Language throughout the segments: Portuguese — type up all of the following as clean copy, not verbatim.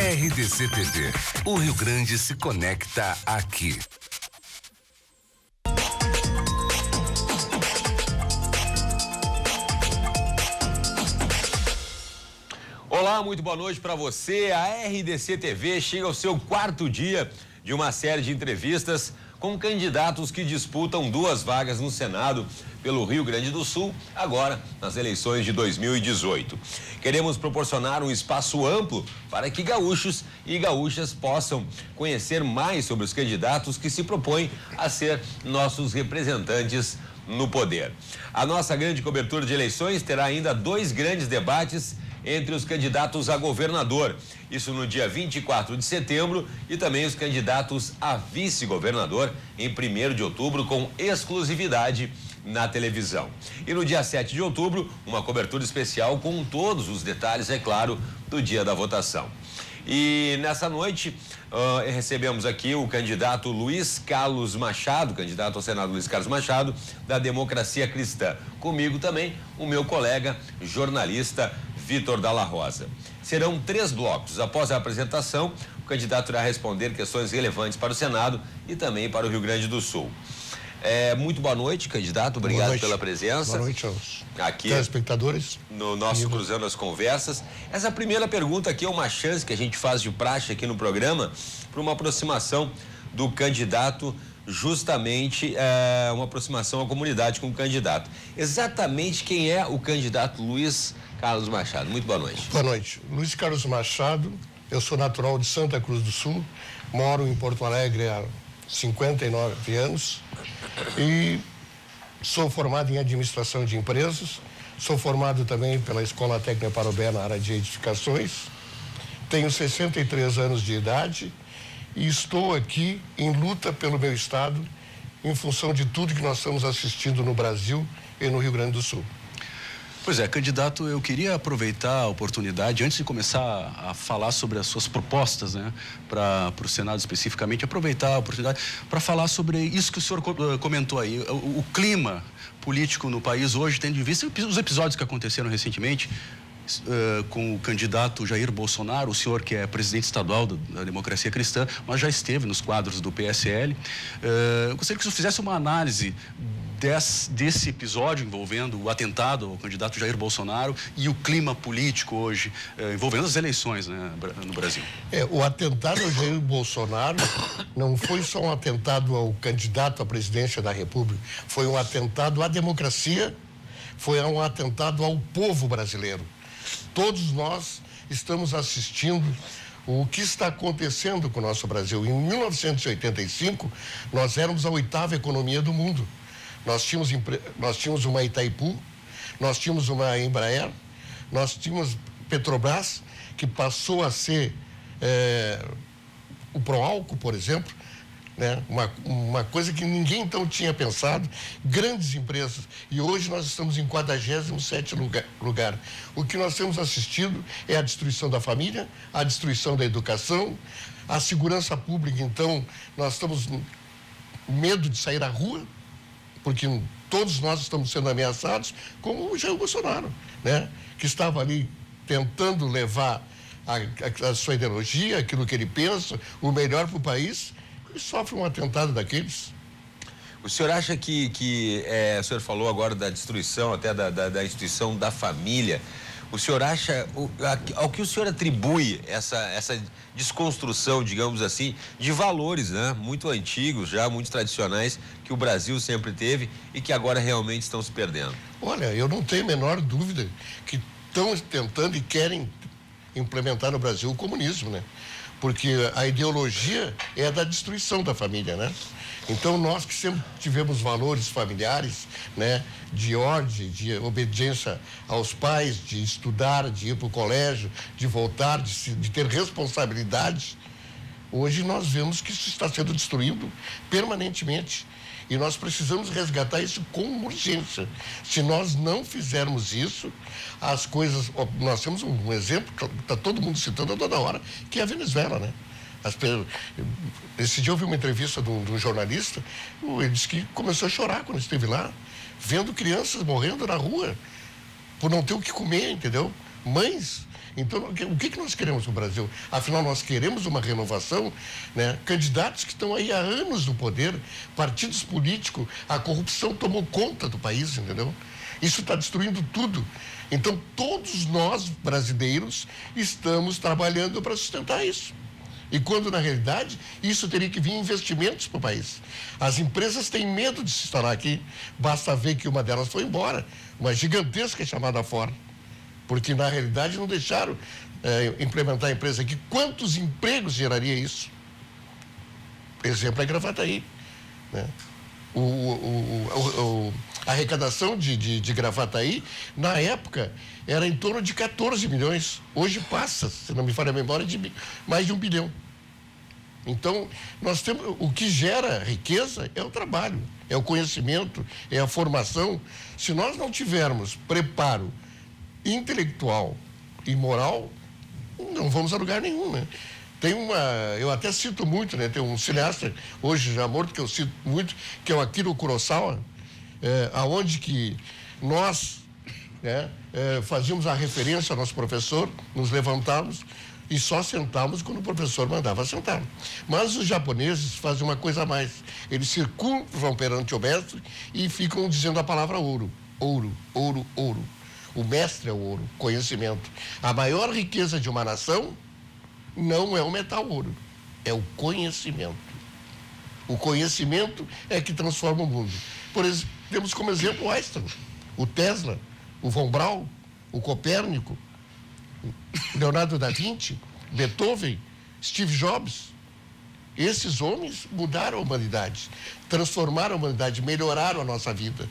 RDC TV. O Rio Grande se conecta aqui. Olá, muito boa noite para você. A RDC TV chega ao seu 4º dia de uma série de entrevistas com candidatos que disputam 2 vagas no Senado pelo Rio Grande do Sul, agora nas eleições de 2018. Queremos proporcionar um espaço amplo para que gaúchos e gaúchas possam conhecer mais sobre os candidatos que se propõem a ser nossos representantes no poder. A nossa grande cobertura de eleições terá ainda 2 grandes debates entre os candidatos a governador, isso no dia 24 de setembro, e também os candidatos a vice-governador em 1º de outubro, com exclusividade na televisão. E no dia 7 de outubro, uma cobertura especial com todos os detalhes, é claro, do dia da votação. E nessa noite, recebemos aqui o candidato Luiz Carlos Machado, candidato ao Senado Luiz Carlos Machado, da Democracia Cristã. Comigo também, o meu colega jornalista Vitor Dalla Rosa. Serão 3 blocos. Após a apresentação, o candidato irá responder questões relevantes para o Senado e também para o Rio Grande do Sul. Muito boa noite, candidato. Obrigado pela presença. Boa noite aos aqui, telespectadores. No nosso Cruzando as Conversas. Essa primeira pergunta aqui é uma chance que a gente faz de praxe aqui no programa para uma aproximação do candidato, justamente uma aproximação à comunidade com o candidato. Exatamente quem é o candidato Luiz Carlos Machado? Muito boa noite. Boa noite. Luiz Carlos Machado, eu sou natural de Santa Cruz do Sul, moro em Porto Alegre há 59 anos e sou formado em administração de empresas, sou formado também pela Escola Técnica Parobé na área de edificações, tenho 63 anos de idade e estou aqui em luta pelo meu estado em função de tudo que nós estamos assistindo no Brasil e no Rio Grande do Sul. Pois é, candidato, eu queria aproveitar a oportunidade, antes de começar a falar sobre as suas propostas, né, para o Senado especificamente, aproveitar a oportunidade para falar sobre isso que o senhor comentou aí, o clima político no país hoje, tendo em vista os episódios que aconteceram recentemente, com o candidato Jair Bolsonaro, o senhor que é presidente estadual da Democracia Cristã, mas já esteve nos quadros do PSL. Eu gostaria que o senhor fizesse uma análise desse episódio envolvendo o atentado ao candidato Jair Bolsonaro e o clima político hoje, envolvendo as eleições, né, no Brasil. O atentado ao Jair Bolsonaro não foi só um atentado ao candidato à presidência da República, foi um atentado à democracia, foi um atentado ao povo brasileiro. Todos nós estamos assistindo o que está acontecendo com o nosso Brasil. Em 1985, nós éramos a 8ª economia do mundo. Nós tínhamos uma Itaipu, nós tínhamos uma Embraer, nós tínhamos Petrobras, que passou a ser o Proálcool, por exemplo, né? Uma coisa que ninguém então tinha pensado, grandes empresas, e hoje nós estamos em 47º lugar. O que nós temos assistido é a destruição da família, a destruição da educação, a segurança pública. Então nós estamos com medo de sair à rua, porque todos nós estamos sendo ameaçados, como o Jair Bolsonaro, né? Que estava ali tentando levar a sua ideologia, aquilo que ele pensa, o melhor para o país, e sofre um atentado daqueles. O senhor acha que o senhor falou agora da destruição, até da instituição da família, o senhor acha, ao que o senhor atribui essa desconstrução, digamos assim, de valores, né, muito antigos, já muito tradicionais, que o Brasil sempre teve e que agora realmente estão se perdendo? Olha, eu não tenho a menor dúvida que estão tentando e querem implementar no Brasil o comunismo, né? Porque a ideologia é a da destruição da família, né? Então, nós que sempre tivemos valores familiares, né? De ordem, de obediência aos pais, de estudar, de ir para o colégio, de voltar, de ter responsabilidade, hoje nós vemos que isso está sendo destruído permanentemente. E nós precisamos resgatar isso com urgência. Se nós não fizermos isso, as coisas... Nós temos um exemplo que está todo mundo citando a toda hora, que é a Venezuela, né? Esse dia eu vi uma entrevista de um jornalista, ele disse que começou a chorar quando esteve lá, vendo crianças morrendo na rua, por não ter o que comer, entendeu? mães. Então, o que nós queremos no Brasil? Afinal, nós queremos uma renovação, né? Candidatos que estão aí há anos no poder, partidos políticos, a corrupção tomou conta do país, entendeu? Isso está destruindo tudo. Então, todos nós, brasileiros, estamos trabalhando para sustentar isso. E quando, na realidade, isso teria que vir investimentos para o país. As empresas têm medo de se instalar aqui. Basta ver que uma delas foi embora, uma gigantesca chamada Ford. Porque, na realidade, não deixaram implementar a empresa aqui. Quantos empregos geraria isso? Exemplo é Gravataí, né? A arrecadação de Gravataí, na época, era em torno de 14 milhões. Hoje passa, se não me falha a memória, de mais de 1 bilhão. Então, nós temos, o que gera riqueza é o trabalho, é o conhecimento, é a formação. Se nós não tivermos preparo intelectual e moral, não vamos a lugar nenhum, né? Eu até cito muito, né? Tem um cineasta, hoje já morto, que eu cito muito, que é o Akira Kurosawa, aonde que nós, né, fazíamos a referência ao nosso professor, nos levantávamos e só sentávamos quando o professor mandava sentar. Mas os japoneses fazem uma coisa a mais. Eles circunvam perante o mestre e ficam dizendo a palavra ouro. Ouro, ouro, ouro. O mestre é o ouro, conhecimento. A maior riqueza de uma nação não é o metal ouro, é o conhecimento. O conhecimento é que transforma o mundo. Por exemplo, temos como exemplo o Einstein, o Tesla, o Von Braun, o Copérnico, Leonardo da Vinci, Beethoven, Steve Jobs. Esses homens mudaram a humanidade, transformaram a humanidade, melhoraram a nossa vida.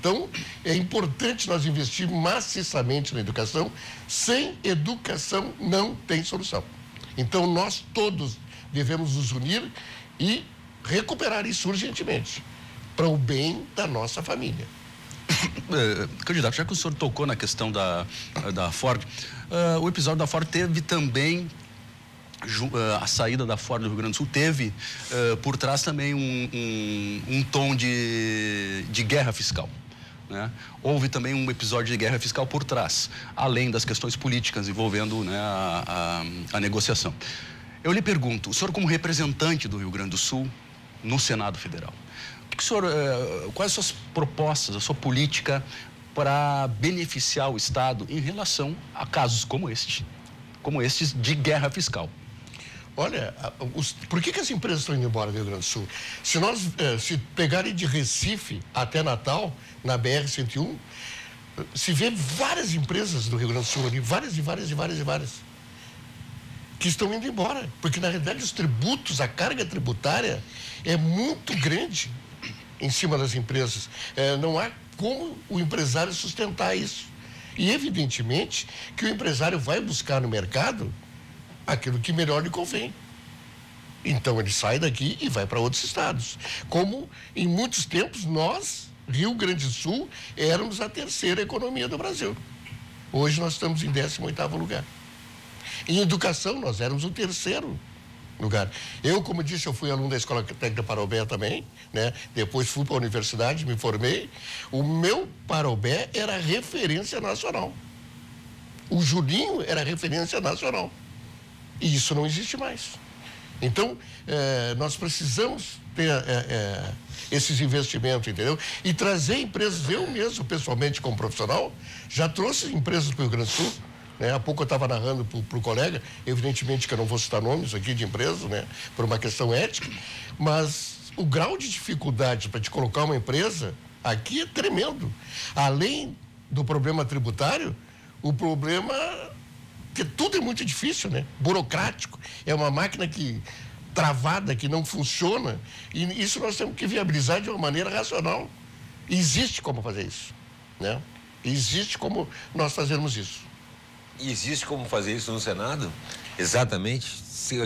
Então, é importante nós investirmos maciçamente na educação. Sem educação não tem solução. Então, nós todos devemos nos unir e recuperar isso urgentemente, para o bem da nossa família. Candidato, já que o senhor tocou na questão da Ford, o episódio da Ford teve também, a saída da Ford do Rio Grande do Sul teve por trás também um tom de guerra fiscal. Né? Houve também um episódio de guerra fiscal por trás, além das questões políticas envolvendo, né, a negociação. Eu lhe pergunto, o senhor como representante do Rio Grande do Sul no Senado Federal, o senhor, quais as suas propostas, a sua política para beneficiar o Estado em relação a casos como estes de guerra fiscal? Olha, por que as empresas estão indo embora do Rio Grande do Sul? Se nós se pegarem de Recife até Natal, na BR-101, se vê várias empresas do Rio Grande do Sul ali, várias, que estão indo embora. Porque, na realidade, os tributos, a carga tributária é muito grande em cima das empresas. Não há como o empresário sustentar isso. E, evidentemente, que o empresário vai buscar no mercado aquilo que melhor lhe convém. Então, ele sai daqui e vai para outros estados. Como, em muitos tempos, nós, Rio Grande do Sul, éramos a terceira economia do Brasil. Hoje, nós estamos em 18º lugar. Em educação, nós éramos o terceiro lugar. Eu, como disse, eu fui aluno da Escola Técnica Parobé também, né? Depois fui para a universidade, me formei. O meu Parobé era referência nacional. O Julinho era referência nacional. E isso não existe mais. Então, nós precisamos ter esses investimentos, entendeu? E trazer empresas, eu mesmo, pessoalmente, como profissional, já trouxe empresas para o Rio Grande do Sul. Né? Há pouco eu estava narrando para o colega, evidentemente que eu não vou citar nomes aqui de empresas, né? Por uma questão ética, mas o grau de dificuldade para te colocar uma empresa aqui é tremendo. Além do problema tributário, o problema... Porque tudo é muito difícil, né? Burocrático. É uma máquina travada, que não funciona. E isso nós temos que viabilizar de uma maneira racional. Existe como fazer isso, né? Existe como nós fazermos isso. E existe como fazer isso no Senado? Exatamente.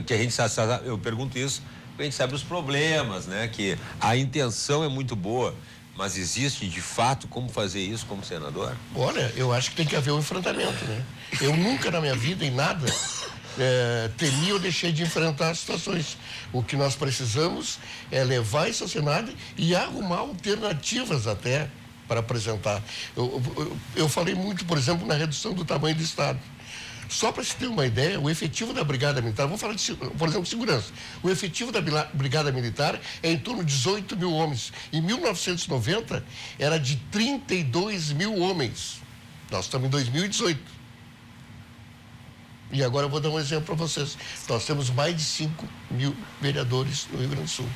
Que a gente sabe, eu pergunto isso, porque a gente sabe os problemas, né? Que a intenção é muito boa, mas existe, de fato, como fazer isso como senador? Olha, eu acho que tem que haver um enfrentamento, né? Eu nunca na minha vida, em nada, temi ou deixei de enfrentar as situações. O que nós precisamos é levar isso ao Senado e arrumar alternativas até para apresentar. Eu falei muito, por exemplo, na redução do tamanho do Estado. Só para se ter uma ideia, o efetivo da Brigada Militar, vamos falar de, por exemplo, segurança. O efetivo da Brigada Militar é em torno de 18 mil homens. Em 1990, era de 32 mil homens. Nós estamos em 2018. E agora eu vou dar um exemplo para vocês. Nós temos mais de 5 mil vereadores no Rio Grande do Sul.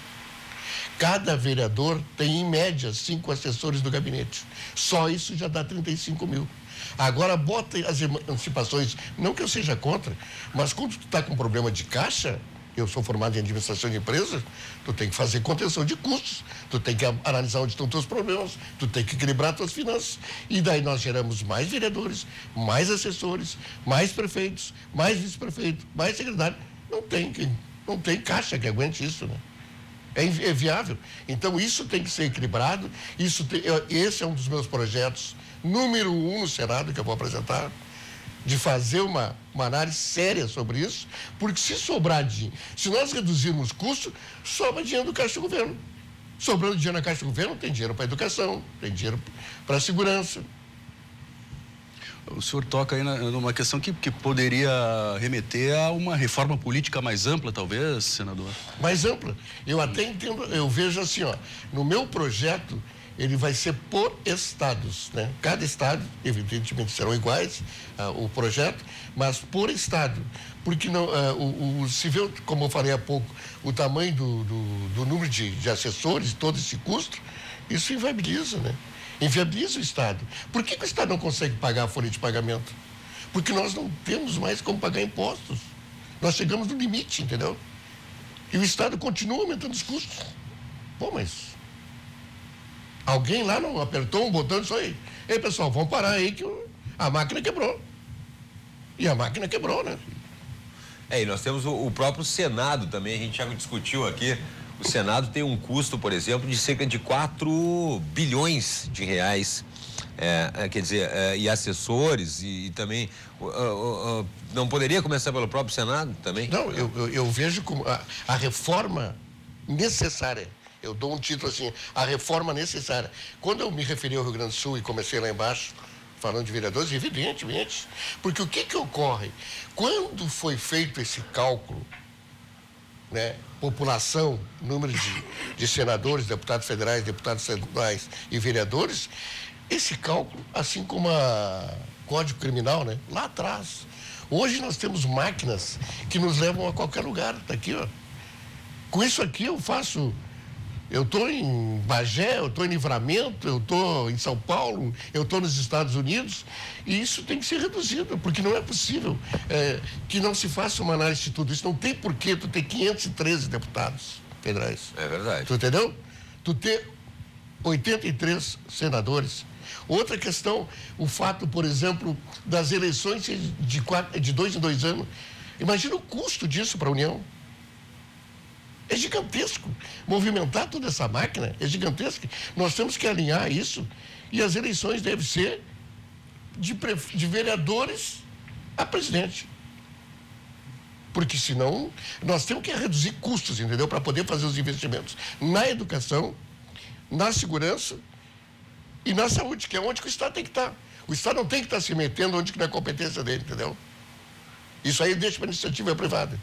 Cada vereador tem, em média, 5 assessores do gabinete. Só isso já dá 35 mil. Agora, bota as emancipações, não que eu seja contra, mas quando tu está com problema de caixa, eu sou formado em administração de empresas, tu tem que fazer contenção de custos, tu tem que analisar onde estão os teus problemas, tu tem que equilibrar as tuas finanças. E daí nós geramos mais vereadores, mais assessores, mais prefeitos, mais vice-prefeitos, mais secretários. Não tem caixa que aguente isso, né? É viável. Então, isso tem que ser equilibrado. Esse é um dos meus projetos número 1 no Senado, que eu vou apresentar, de fazer uma análise séria sobre isso, porque se nós reduzirmos custos, sobra dinheiro do Caixa do Governo. Sobrando dinheiro na Caixa do Governo, tem dinheiro para a educação, tem dinheiro para a segurança. O senhor toca aí numa questão que poderia remeter a uma reforma política mais ampla, talvez, senador? Mais ampla. Eu até entendo, eu vejo assim, ó, no meu projeto, ele vai ser por estados, né? Cada estado, evidentemente, serão iguais o projeto, mas por estado. Porque não, se vê, como eu falei há pouco, o tamanho do número de assessores, todo esse custo, isso inviabiliza, né? Inviabiliza o Estado. Por que o Estado não consegue pagar a folha de pagamento? Porque nós não temos mais como pagar impostos. Nós chegamos no limite, entendeu? E o Estado continua aumentando os custos. Pô, mas alguém lá não apertou um botão e disse aí, ei, pessoal, vamos parar aí que a máquina quebrou. E a máquina quebrou, né? E nós temos o próprio Senado também, a gente já discutiu aqui. O Senado tem um custo, por exemplo, de cerca de 4 bilhões de reais. Quer dizer, e assessores e também... não poderia começar pelo próprio Senado também? Não, eu vejo como a reforma necessária. Eu dou um título assim, a reforma necessária. Quando eu me referi ao Rio Grande do Sul e comecei lá embaixo, falando de vereadores, evidentemente. Porque o que ocorre? Quando foi feito esse cálculo, né, população, número de senadores, deputados federais, deputados estaduais e vereadores, esse cálculo, assim como a Código Criminal, né, lá atrás. Hoje nós temos máquinas que nos levam a qualquer lugar. Tá aqui, ó. Com isso aqui eu estou em Bagé, eu estou em Livramento, eu estou em São Paulo, eu estou nos Estados Unidos, e isso tem que ser reduzido, porque não é possível que não se faça uma análise de tudo isso. Não tem porquê tu ter 513 deputados federais. É verdade. Tu entendeu? Tu ter 83 senadores. Outra questão, o fato, por exemplo, das eleições de 2 em 2 anos. Imagina o custo disso para a União. É gigantesco. Movimentar toda essa máquina é gigantesco. Nós temos que alinhar isso e as eleições devem ser de vereadores a presidente. Porque senão nós temos que reduzir custos, entendeu? Para poder fazer os investimentos na educação, na segurança e na saúde, que é onde que o Estado tem que estar. O Estado não tem que estar se metendo onde que não é competência dele, entendeu? Isso aí deixa para a iniciativa privada.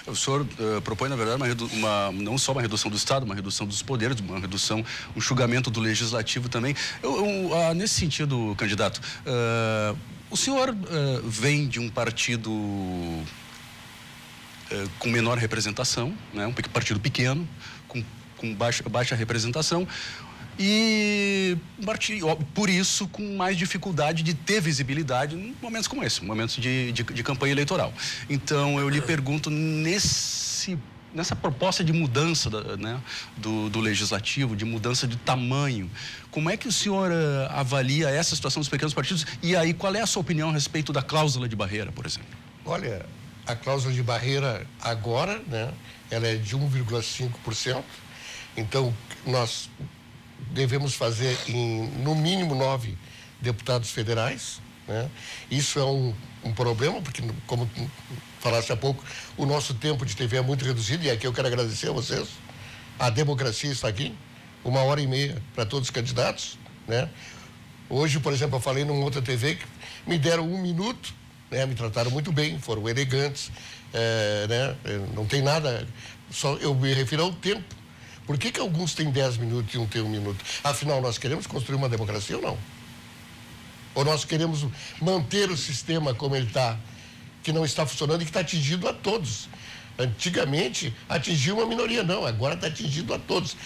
O senhor propõe, na verdade, não só uma redução do Estado, uma redução dos poderes, uma redução, um enxugamento do Legislativo também. Nesse sentido, candidato, o senhor vem de um partido com menor representação, né, um partido pequeno, com baixa representação, e por isso com mais dificuldade de ter visibilidade em momentos como esse, momentos de campanha eleitoral. Então eu lhe pergunto, nessa proposta de mudança do legislativo, de mudança de tamanho, como é que o senhor avalia essa situação dos pequenos partidos? E aí, qual é a sua opinião a respeito da cláusula de barreira, por exemplo? Olha, a cláusula de barreira agora, né, ela é de 1,5%. Então nós devemos fazer no mínimo 9 deputados federais, né? Isso é um problema, porque, como falaste há pouco, o nosso tempo de TV é muito reduzido, e aqui eu quero agradecer a vocês. A democracia está aqui, 1h30 para todos os candidatos, né? Hoje, por exemplo, eu falei numa outra TV que me deram 1 minuto, né? Me trataram muito bem, foram elegantes, né? Não tem nada, só eu me refiro ao tempo. Por que alguns têm 10 minutos e um tem 1 minuto? Afinal, nós queremos construir uma democracia ou não? Ou nós queremos manter o sistema como ele está, que não está funcionando e que está atingindo a todos? Antigamente, atingiu uma minoria, não, agora está atingindo a todos,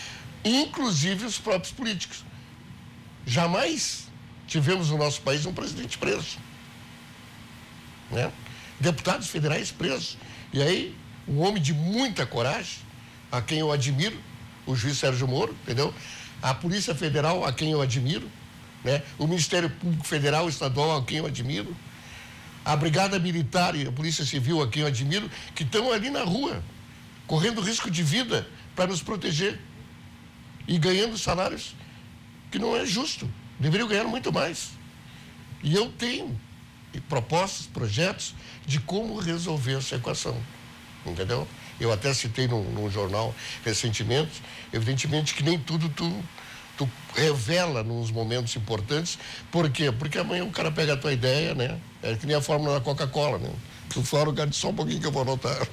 inclusive os próprios políticos. Jamais tivemos no nosso país um presidente preso, né? Deputados federais presos. E aí, um homem de muita coragem, a quem eu admiro, o juiz Sérgio Moro, entendeu? A Polícia Federal, a quem eu admiro, né? O Ministério Público Federal e Estadual, a quem eu admiro, a Brigada Militar e a Polícia Civil, a quem eu admiro, que estão ali na rua, correndo risco de vida para nos proteger e ganhando salários que não é justo, deveriam ganhar muito mais. E eu tenho propostas, projetos de como resolver essa equação, entendeu? Eu até citei num jornal recentemente, evidentemente que nem tudo tu revela nos momentos importantes. Por quê? Porque amanhã o cara pega a tua ideia, né? É que nem a fórmula da Coca-Cola, né? Tu fala o cara só um pouquinho que eu vou anotar.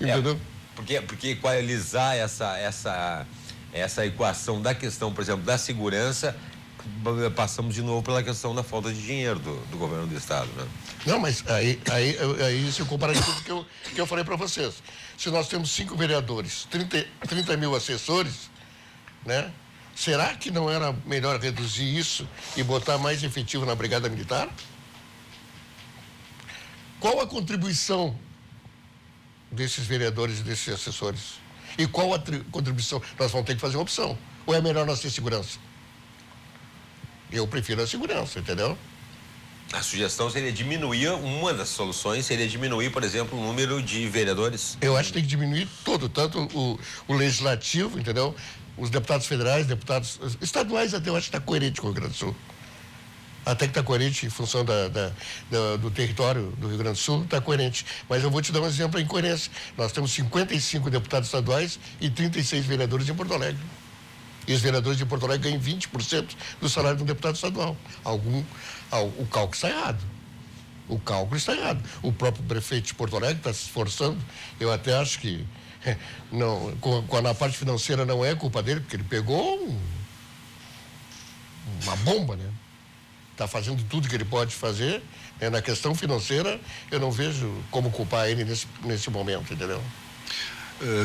Entendeu? Porque equalizar essa equação da questão, por exemplo, da segurança, passamos de novo pela questão da falta de dinheiro do governo do estado, né? Não, mas aí se eu comparar tudo que eu falei para vocês. Se nós temos 5 vereadores, 30 mil assessores, né? Será que não era melhor reduzir isso e botar mais efetivo na Brigada Militar? Qual a contribuição desses vereadores e desses assessores? E qual a contribuição? Nós vamos ter que fazer uma opção. Ou é melhor nós ter segurança? Eu prefiro a segurança, entendeu? A sugestão seria diminuir, uma das soluções seria diminuir, por exemplo, o número de vereadores. Eu acho que tem que diminuir todo, tanto o legislativo, entendeu? Os deputados federais, deputados estaduais, até eu acho que está coerente com o Rio Grande do Sul. Até que está coerente em função do território do Rio Grande do Sul, está coerente. Mas eu vou te dar um exemplo da incoerência. Nós temos 55 deputados estaduais e 36 vereadores em Porto Alegre. E os vereadores de Porto Alegre ganham 20% do salário de um deputado estadual. O cálculo está errado. O cálculo está errado. O próprio prefeito de Porto Alegre está se esforçando. Eu até acho que não, na parte financeira não é culpa dele, porque ele pegou uma bomba, né? Está fazendo tudo que ele pode fazer. Na questão financeira, eu não vejo como culpar ele nesse momento, entendeu?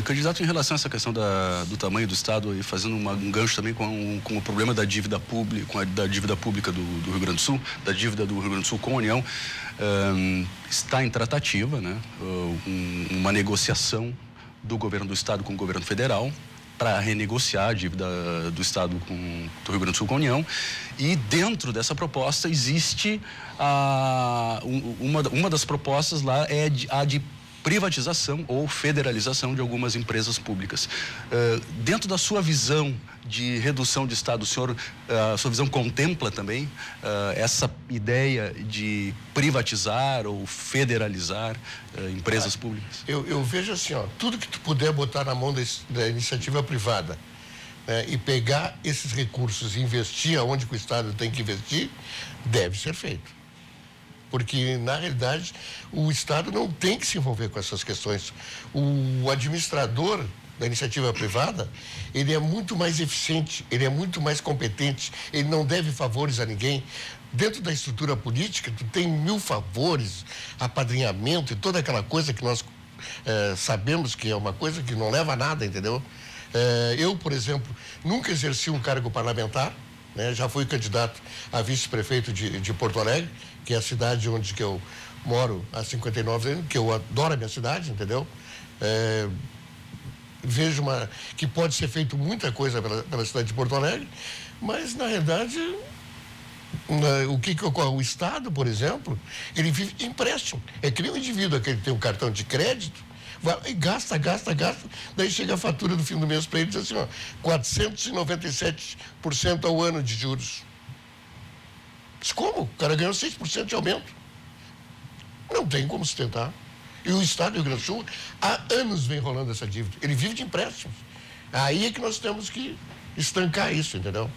Candidato, em relação a essa questão do tamanho do Estado, e fazendo um gancho também com o problema da dívida pública, da dívida pública do Rio Grande do Sul, da dívida do Rio Grande do Sul com a União, está em tratativa, né? Uma negociação do governo do Estado com o governo federal para renegociar a dívida do Estado do Rio Grande do Sul com a União. E dentro dessa proposta existe uma das propostas lá é a de privatização ou federalização de algumas empresas públicas. Dentro da sua visão de redução de Estado, a sua visão contempla também essa ideia de privatizar ou federalizar empresas públicas? Eu vejo assim, tudo que tu puder botar na mão da iniciativa privada, né, e pegar esses recursos e investir aonde que o Estado tem que investir, deve ser feito. Porque, na realidade, o Estado não tem que se envolver com essas questões. O administrador da iniciativa privada, ele é muito mais eficiente, ele é muito mais competente, ele não deve favores a ninguém. Dentro da estrutura política, tu tem 1000 favores, apadrinhamento e toda aquela coisa que nós sabemos que é uma coisa que não leva a nada, entendeu? Eu, por exemplo, nunca exerci um cargo parlamentar, né? Já fui candidato a vice-prefeito de Porto Alegre, que é a cidade onde que eu moro há 59 anos, que eu adoro a minha cidade, entendeu? Vejo que pode ser feito muita coisa pela cidade de Porto Alegre, mas, na realidade, o que ocorre? O Estado, por exemplo, ele vive de empréstimo. É que nem um indivíduo que tem um cartão de crédito, vai e gasta, daí chega a fatura do fim do mês para ele e diz assim, 497% ao ano de juros. Mas como? O cara ganhou 6% de aumento. Não tem como sustentar. E o Estado do Rio Grande do Sul, há anos vem rolando essa dívida. Ele vive de empréstimos. Aí é que nós temos que estancar isso, entendeu?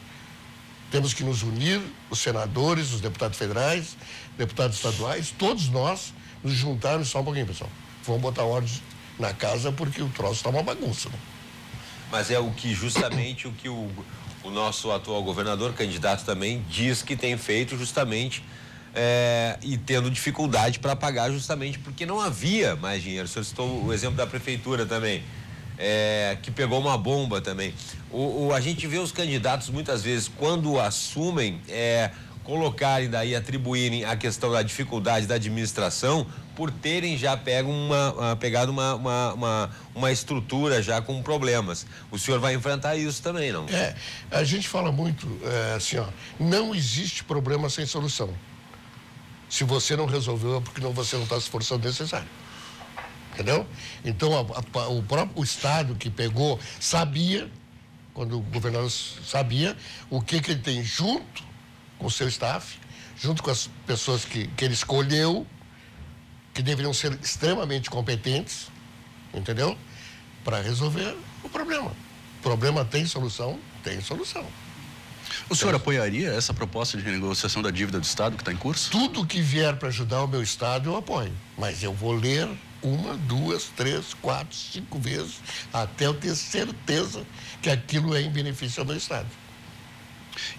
Temos que nos unir, os senadores, os deputados federais, deputados estaduais, todos nós nos juntarmos. Só um pouquinho, pessoal. Vamos botar ordem na casa porque o troço está uma bagunça, né? Mas é justamente o que o nosso atual governador, candidato também, diz que tem feito justamente e tendo dificuldade para pagar justamente porque não havia mais dinheiro. O senhor citou o exemplo da prefeitura também, que pegou uma bomba também. A gente vê os candidatos muitas vezes, quando assumem, colocarem daí, atribuírem a questão da dificuldade da administração por terem já pegado uma estrutura já com problemas. O senhor vai enfrentar isso também, não? A gente fala muito assim, ó, não existe problema sem solução. Se você não resolveu é porque você não está se esforçando necessário. Entendeu? Então, o próprio Estado que pegou sabia, quando o governador sabia, o que ele tem junto com o seu staff, junto com as pessoas que ele escolheu, que deveriam ser extremamente competentes, entendeu? Para resolver o problema. O problema tem solução? Tem solução. O senhor apoiaria essa proposta de renegociação da dívida do Estado que está em curso? Tudo que vier para ajudar o meu Estado, eu apoio. Mas eu vou ler 1, 2, 3, 4, 5 vezes, até eu ter certeza que aquilo é em benefício ao meu Estado.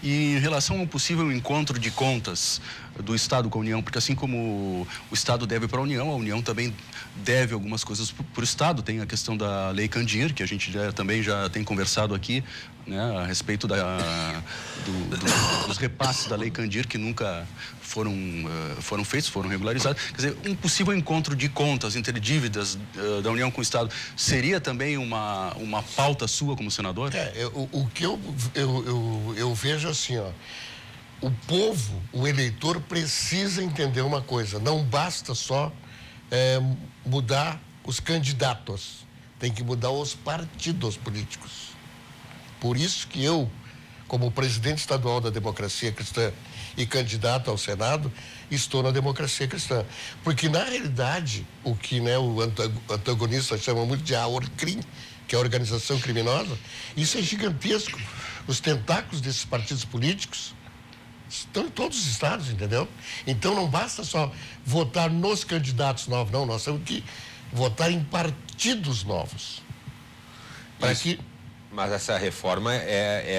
E em relação ao possível encontro de contas do Estado com a União, porque assim como o Estado deve para a União também deve algumas coisas para o Estado. Tem a questão da Lei Candir, que a gente também já tem conversado aqui, né, a respeito dos repasses da Lei Candir, que nunca foram feitos, foram regularizados. Quer dizer, um possível encontro de contas entre dívidas da União com o Estado seria também uma pauta sua como senador? O que eu vejo assim, ó, o povo, o eleitor precisa entender uma coisa, não basta só mudar os candidatos, tem que mudar os partidos políticos. Por isso que eu, como presidente estadual da Democracia Cristã e candidato ao Senado, estou na Democracia Cristã. Porque, na realidade, o que o antagonista chama muito de AORCRIM, que é a organização criminosa, isso é gigantesco. Os tentáculos desses partidos políticos estão em todos os estados, entendeu? Então, não basta só votar nos candidatos novos, não. Nós temos que votar em partidos novos. Para que... Mas essa reforma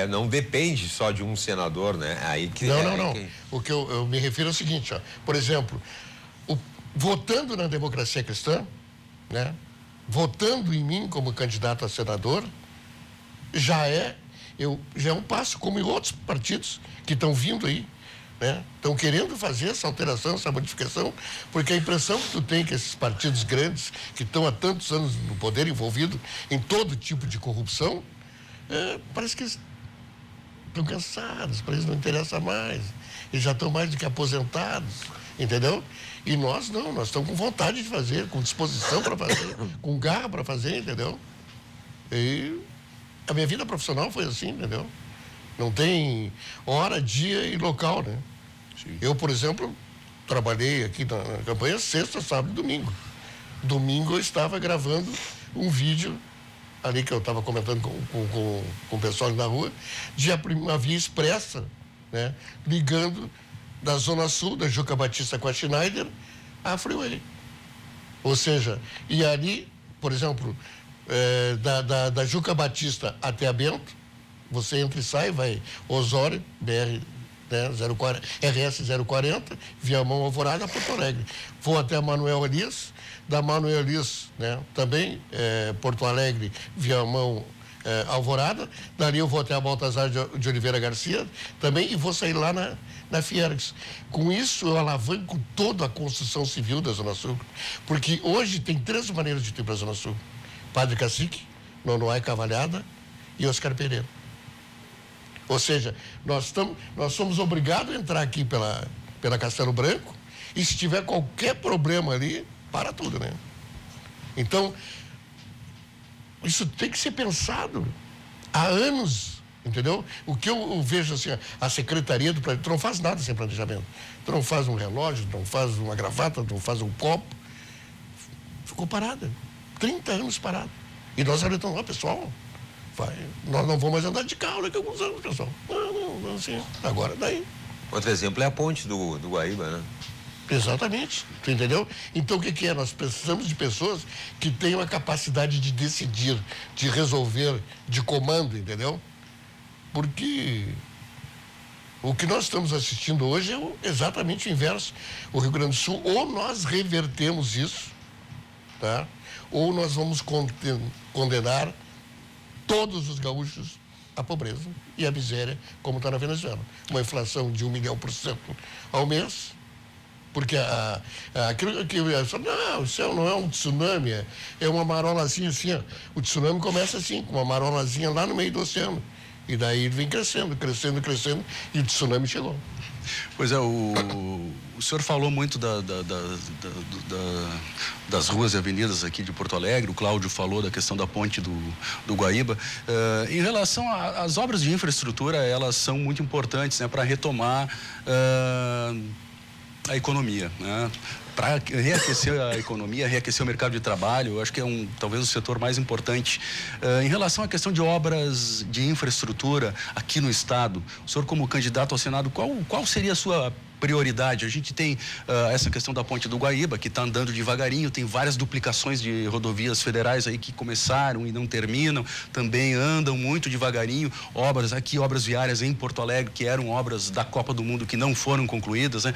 não depende só de um senador, né? Aí que não. O que eu me refiro é o seguinte, ó. Por exemplo, votando na Democracia Cristã, né? Votando em mim como candidato a senador, já é um passo, como em outros partidos que estão vindo aí, né? Estão querendo fazer essa alteração, essa modificação, porque a impressão que tu tem que esses partidos grandes, que estão há tantos anos no poder, envolvido em todo tipo de corrupção, parece que eles estão cansados, para eles não interessa mais. Eles já estão mais do que aposentados, entendeu? E nós não, nós estamos com vontade de fazer, com disposição para fazer, com garra para fazer, entendeu? E a minha vida profissional foi assim, entendeu? Não tem hora, dia e local, né? Sim. Eu, por exemplo, trabalhei aqui na campanha sexta, sábado e domingo. Domingo eu estava gravando um vídeo ali que eu estava comentando com o pessoal na rua, de uma via expressa, né? Ligando da Zona Sul, da Juca Batista com a Schneider, à Freeway. Ou seja, e ali, por exemplo, da Juca Batista até a Bento, você entra e sai, vai Osório, BR, né, RS 040, Viamão Alvorada, Porto Alegre. Vou até Manuel Elias, da Manuel Elias, né, também Porto Alegre, Viamão, Alvorada. Dali eu vou até a Baltazar de Oliveira Garcia também e vou sair lá na Fiergs. Com isso eu alavanco toda a construção civil da Zona Sul, porque hoje tem 3 maneiras de ir para a Zona Sul: Padre Cacique, Nonoai Cavalhada e Oscar Pereira. Ou seja, nós somos obrigados a entrar aqui pela Castelo Branco e se tiver qualquer problema ali, para tudo, né? Então, isso tem que ser pensado há anos, entendeu? O que eu vejo assim, a Secretaria do Planejamento não faz nada sem planejamento. Tu não faz um relógio, não faz uma gravata, não faz um copo. Ficou parada. 30 anos parada. E nós alertamos, pessoal, Nós não vamos mais andar de carro daqui a alguns anos, pessoal. Não, assim, agora daí. Outro exemplo é a ponte do Guaíba, né? Exatamente, tu entendeu? Então o que é? Nós precisamos de pessoas que tenham a capacidade de decidir, de resolver, de comando, entendeu? Porque o que nós estamos assistindo hoje é exatamente o inverso. O Rio Grande do Sul, ou nós revertemos isso, tá? Ou nós vamos condenar todos os gaúchos à pobreza e à miséria, como está na Venezuela. Uma inflação de 1 milhão% ao mês, porque aquilo que não, isso não é um tsunami, é uma marolazinha assim, ó. O tsunami começa assim, com uma marolazinha lá no meio do oceano. E daí ele vem crescendo, e o tsunami chegou. Pois é, o senhor falou muito das ruas e avenidas aqui de Porto Alegre, o Cláudio falou da questão da ponte do Guaíba. Em relação às obras de infraestrutura, elas são muito importantes, né, para retomar a economia, né? Para reaquecer a economia, reaquecer o mercado de trabalho, eu acho que é talvez o setor mais importante. Em relação à questão de obras de infraestrutura aqui no estado, o senhor como candidato ao Senado, qual seria a sua prioridade? A gente tem essa questão da ponte do Guaíba, que está andando devagarinho, tem várias duplicações de rodovias federais aí que começaram e não terminam, também andam muito devagarinho, obras viárias em Porto Alegre, que eram obras da Copa do Mundo que não foram concluídas, né?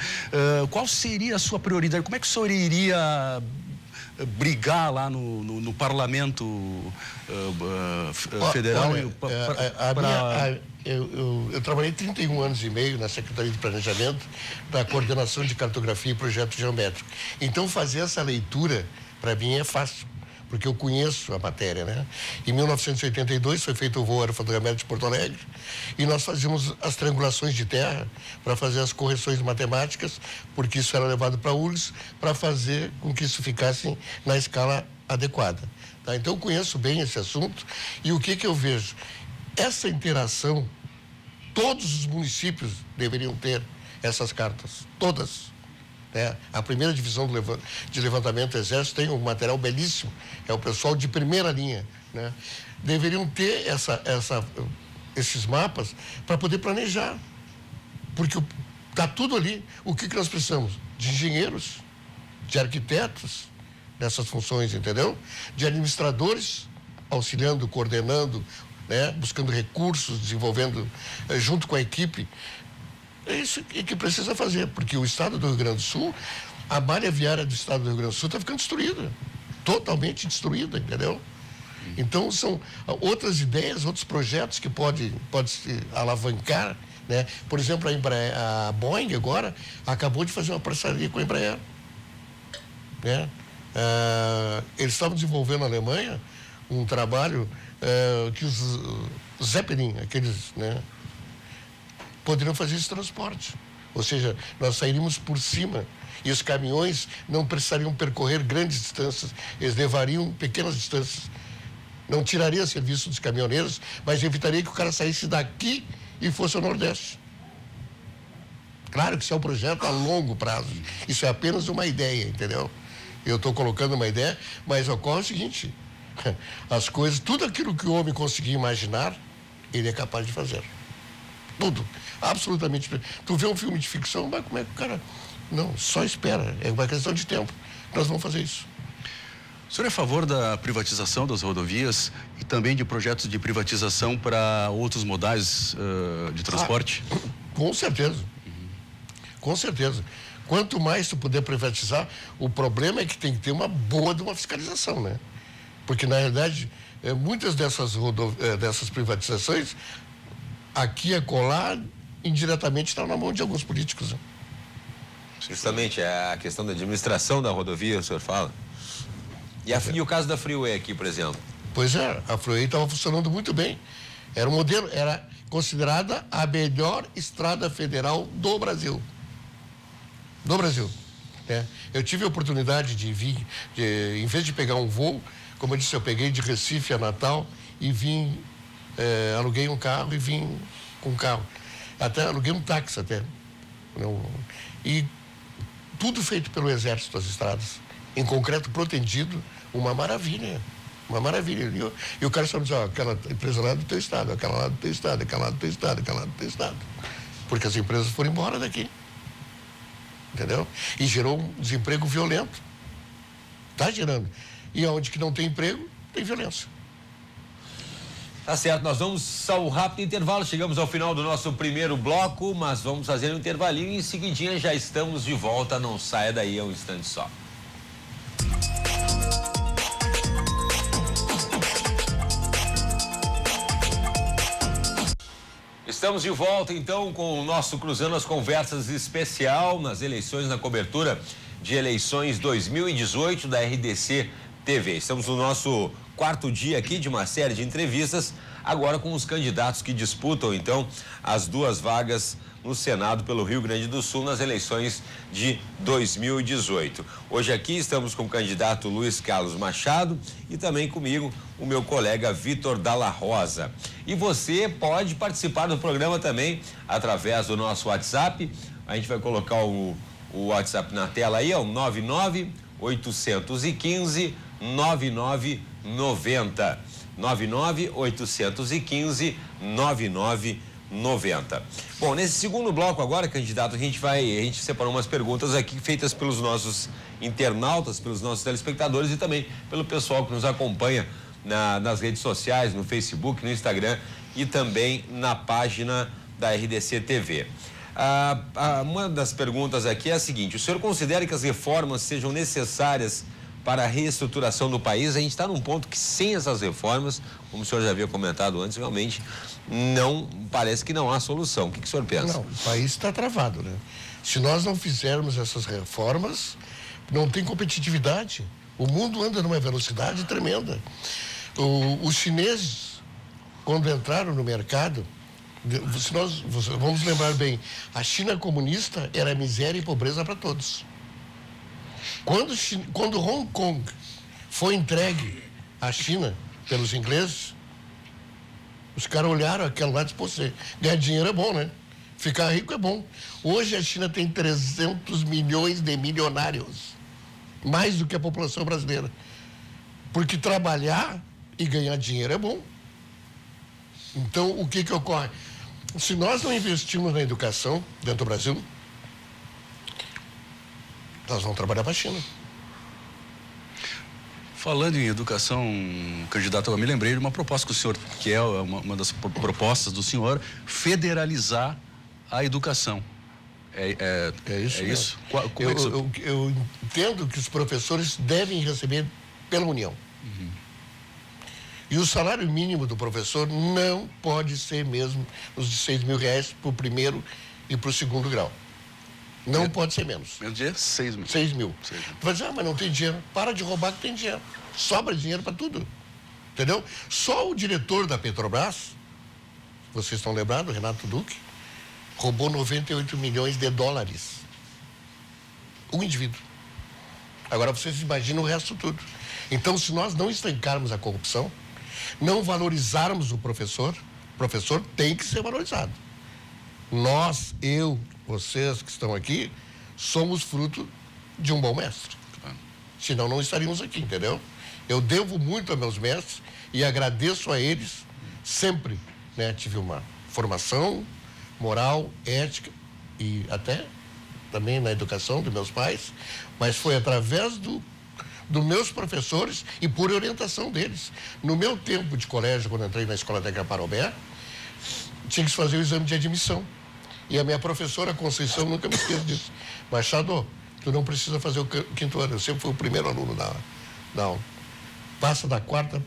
Qual seria a sua prioridade? Como é que o senhor iria brigar lá no parlamento federal? Eu trabalhei 31 anos e meio na Secretaria de Planejamento, da Coordenação de Cartografia e Projeto Geométrico. Então, fazer essa leitura, para mim, é fácil, porque eu conheço a matéria, né? Em 1982 foi feito o voo aerofotogramétrico de Porto Alegre e nós fazíamos as triangulações de terra para fazer as correções matemáticas, porque isso era levado para a URGS para fazer com que isso ficasse na escala adequada. Tá? Então, eu conheço bem esse assunto e o que eu vejo? Essa interação, todos os municípios deveriam ter essas cartas, todas. Né? A primeira divisão de levantamento do Exército tem um material belíssimo, é o pessoal de primeira linha. Né? Deveriam ter esses mapas para poder planejar, porque está tudo ali. O que nós precisamos? De engenheiros, de arquitetos nessas funções, entendeu? De administradores auxiliando, coordenando, né? Buscando recursos, desenvolvendo junto com a equipe. É isso que precisa fazer, porque o estado do Rio Grande do Sul, a malha viária do estado do Rio Grande do Sul está ficando destruída, totalmente destruída, entendeu? Então, são outras ideias, outros projetos que pode se alavancar, né? Por exemplo, a Boeing agora acabou de fazer uma parceria com a Embraer, né? Eles estavam desenvolvendo na Alemanha um trabalho que os Zeppelin, aqueles, né, poderiam fazer esse transporte. Ou seja, nós sairíamos por cima e os caminhões não precisariam percorrer grandes distâncias, eles levariam pequenas distâncias. Não tiraria serviço dos caminhoneiros, mas evitaria que o cara saísse daqui e fosse ao Nordeste. Claro que isso é um projeto a longo prazo. Isso é apenas uma ideia, entendeu? Eu estou colocando uma ideia, mas ocorre o seguinte: as coisas, tudo aquilo que o homem conseguir imaginar, ele é capaz de fazer. Tudo, absolutamente. Tu vê um filme de ficção, mas como é que o cara... Não, só espera, é uma questão de tempo. Nós vamos fazer isso. O senhor é a favor da privatização das rodovias e também de projetos de privatização para outros modais de transporte? Com certeza. Com certeza. Quanto mais tu puder privatizar, o problema é que tem que ter uma boa de uma fiscalização, né? Porque, na realidade, muitas dessas privatizações, aqui e acolá, indiretamente estão na mão de alguns políticos. Né? Justamente, é a questão da administração da rodovia, o senhor fala? E o caso da Freeway aqui, por exemplo? Pois é, a Freeway estava funcionando muito bem. Era um modelo, era considerada a melhor estrada federal do Brasil. Do Brasil. Né? Eu tive a oportunidade de vir, em vez de pegar um voo, como eu disse, eu peguei de Recife a Natal e vim, aluguei um carro e vim com um carro. Até aluguei um táxi até. E tudo feito pelo Exército, as estradas. Em concreto protendido, uma maravilha. Uma maravilha. E o cara só diz, ó, aquela empresa lá do teu estado, aquela lá do teu estado, aquela lá do teu estado, aquela lá do teu estado. Porque as empresas foram embora daqui. Entendeu? E gerou um desemprego violento. Está gerando. E onde que não tem emprego, tem violência. Tá certo, nós vamos ao rápido intervalo. Chegamos ao final do nosso primeiro bloco, mas vamos fazer um intervalinho e em seguidinha já estamos de volta. Não saia daí, é um instante só. Estamos de volta então com o nosso Cruzando as Conversas especial nas eleições, na cobertura de eleições 2018 da RDC TV. Estamos no nosso quarto dia aqui de uma série de entrevistas, agora com os candidatos que disputam então as duas vagas no Senado pelo Rio Grande do Sul nas eleições de 2018. Hoje aqui estamos com o candidato Luiz Carlos Machado e também comigo o meu colega Vitor Dalla Rosa. E você pode participar do programa também através do nosso WhatsApp. A gente vai colocar o WhatsApp na tela aí, é o 99-815-9990. 99-815-9990. Bom, nesse segundo bloco agora, candidato, a gente separou umas perguntas aqui feitas pelos nossos internautas, pelos nossos telespectadores e também pelo pessoal que nos acompanha nas redes sociais, no Facebook, no Instagram e também na página da RDC TV. Uma das perguntas aqui é a seguinte: o senhor considera que as reformas sejam necessárias para a reestruturação do país? A gente está num ponto que sem essas reformas, como o senhor já havia comentado antes, realmente parece que não há solução. O que o senhor pensa? Não, o país está travado, né? Se nós não fizermos essas reformas, não tem competitividade. O mundo anda numa velocidade tremenda. Os chineses, quando entraram no mercado, vamos lembrar bem, a China comunista era miséria e pobreza para todos. Quando Hong Kong foi entregue à China pelos ingleses, os caras olharam aquela lá e disseram, ganhar dinheiro é bom, né? Ficar rico é bom. Hoje a China tem 300 milhões de milionários, mais do que a população brasileira. Porque trabalhar e ganhar dinheiro é bom. Então, o que ocorre? Se nós não investirmos na educação dentro do Brasil, nós vamos trabalhar para a China. Falando em educação, candidato, eu me lembrei de uma proposta que o senhor, que é uma das propostas do senhor, federalizar a educação. É isso? É isso? Como é que eu entendo que os professores devem receber pela União. Uhum. E o salário mínimo do professor não pode ser mesmo os de R$6.000 para o primeiro e para o segundo grau. Não pode ser menos. Menos de 6 mil. 6 mil. Tu vai dizer, mas não tem dinheiro. Para de roubar que tem dinheiro. Sobra dinheiro para tudo. Entendeu? Só o diretor da Petrobras, vocês estão lembrados, Renato Duque, roubou 98 milhões de dólares. Um indivíduo. Agora vocês imaginam o resto tudo. Então, se nós não estancarmos a corrupção, não valorizarmos o professor tem que ser valorizado. Nós, eu, vocês que estão aqui, somos fruto de um bom mestre. Senão não estaríamos aqui, entendeu? Eu devo muito a meus mestres e agradeço a eles sempre, né? Tive uma formação moral, ética e até também na educação dos meus pais, mas foi através dos meus professores e por orientação deles. No meu tempo de colégio, quando entrei na Escola Técnica Parobé, tinha que fazer o exame de admissão. E a minha professora Conceição, nunca me esqueço disso: Machado, tu não precisa fazer o quinto ano. Eu sempre fui o primeiro aluno da aula. Passa da quarta,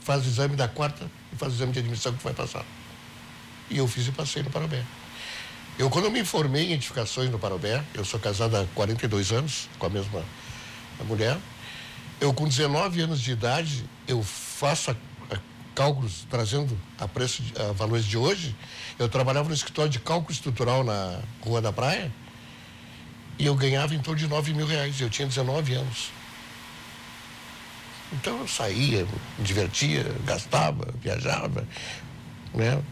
faz o exame da quarta e faz o exame de admissão que tu vai passar. E eu fiz e passei no Parobé. Quando eu me formei em edificações no Parobé, eu sou casado há 42 anos com a mesma mulher. Eu, com 19 anos de idade, eu faço cálculos, trazendo a valores de hoje. Eu trabalhava no escritório de cálculo estrutural na Rua da Praia e eu ganhava em torno de R$9.000. Eu tinha 19 anos. Então eu saía, me divertia, gastava, viajava, né?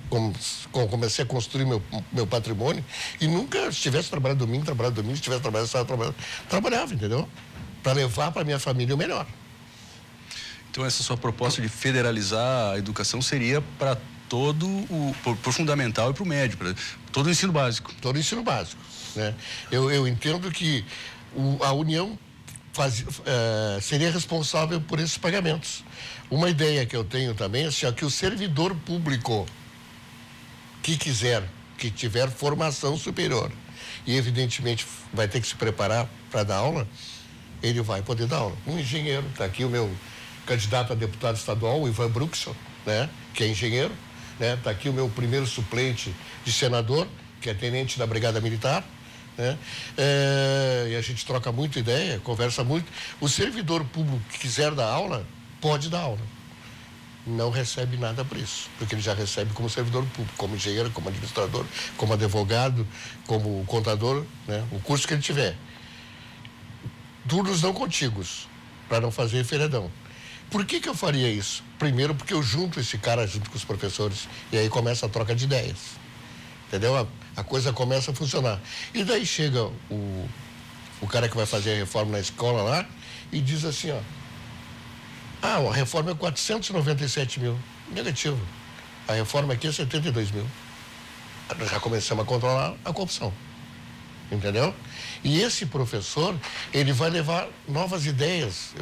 Comecei a construir meu patrimônio e nunca, se tivesse trabalhado domingo, se tivesse trabalhado sábado, trabalhava, entendeu? Para levar para minha família o melhor. Então, essa sua proposta de federalizar a educação seria para todo pro fundamental e para o médio, para todo o ensino básico. Todo o ensino básico, né? Eu entendo que a União seria responsável por esses pagamentos. Uma ideia que eu tenho também é assim, que o servidor público que tiver formação superior e evidentemente vai ter que se preparar para dar aula, ele vai poder dar aula. Um engenheiro, está aqui o meu candidato a deputado estadual, o Ivan Bruxel, né, que é engenheiro, né, está aqui o meu primeiro suplente de senador, que é tenente da Brigada Militar, né, e a gente troca muita ideia, conversa muito. O servidor público que quiser dar aula, pode dar aula. Não recebe nada por isso, porque ele já recebe como servidor público, como engenheiro, como administrador, como advogado, como contador, né, o curso que ele tiver. Turnos não contíguos, para não fazer feriadão. Por que eu faria isso? Primeiro, porque eu junto esse cara junto com os professores, e aí começa a troca de ideias. Entendeu? A coisa começa a funcionar. E daí chega o cara que vai fazer a reforma na escola lá e diz assim, ó, a reforma é 497 mil. Negativo. A reforma aqui é 72 mil. Nós já começamos a controlar a corrupção. Entendeu? E esse professor, ele vai levar novas ideias,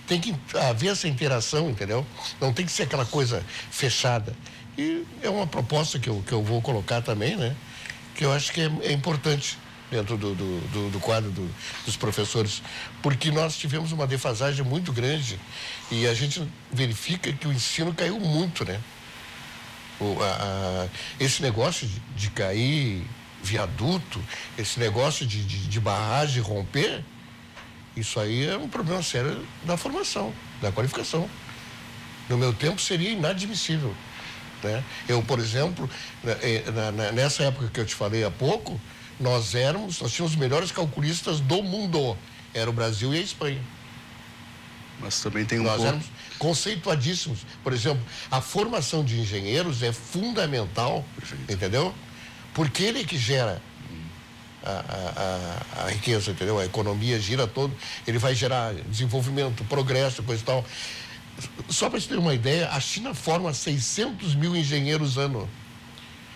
tem que haver essa interação, entendeu? Não tem que ser aquela coisa fechada. E é uma proposta que eu vou colocar também, né? Que eu acho que é importante dentro do quadro dos professores, porque nós tivemos uma defasagem muito grande e a gente verifica que o ensino caiu muito, né? Esse negócio de cair viaduto, esse negócio de barragem romper, isso aí é um problema sério da formação, da qualificação. No meu tempo seria inadmissível, né? Eu, por exemplo, nessa época que eu te falei há pouco, nós tínhamos os melhores calculistas do mundo, era o Brasil e a Espanha. Mas também tem nós éramos conceituadíssimos. Por exemplo, a formação de engenheiros é fundamental, entendeu? Porque ele é que gera a riqueza, entendeu? A economia gira todo, ele vai gerar desenvolvimento, progresso, coisa e tal. Só para você ter uma ideia, a China forma 600 mil engenheiros ano,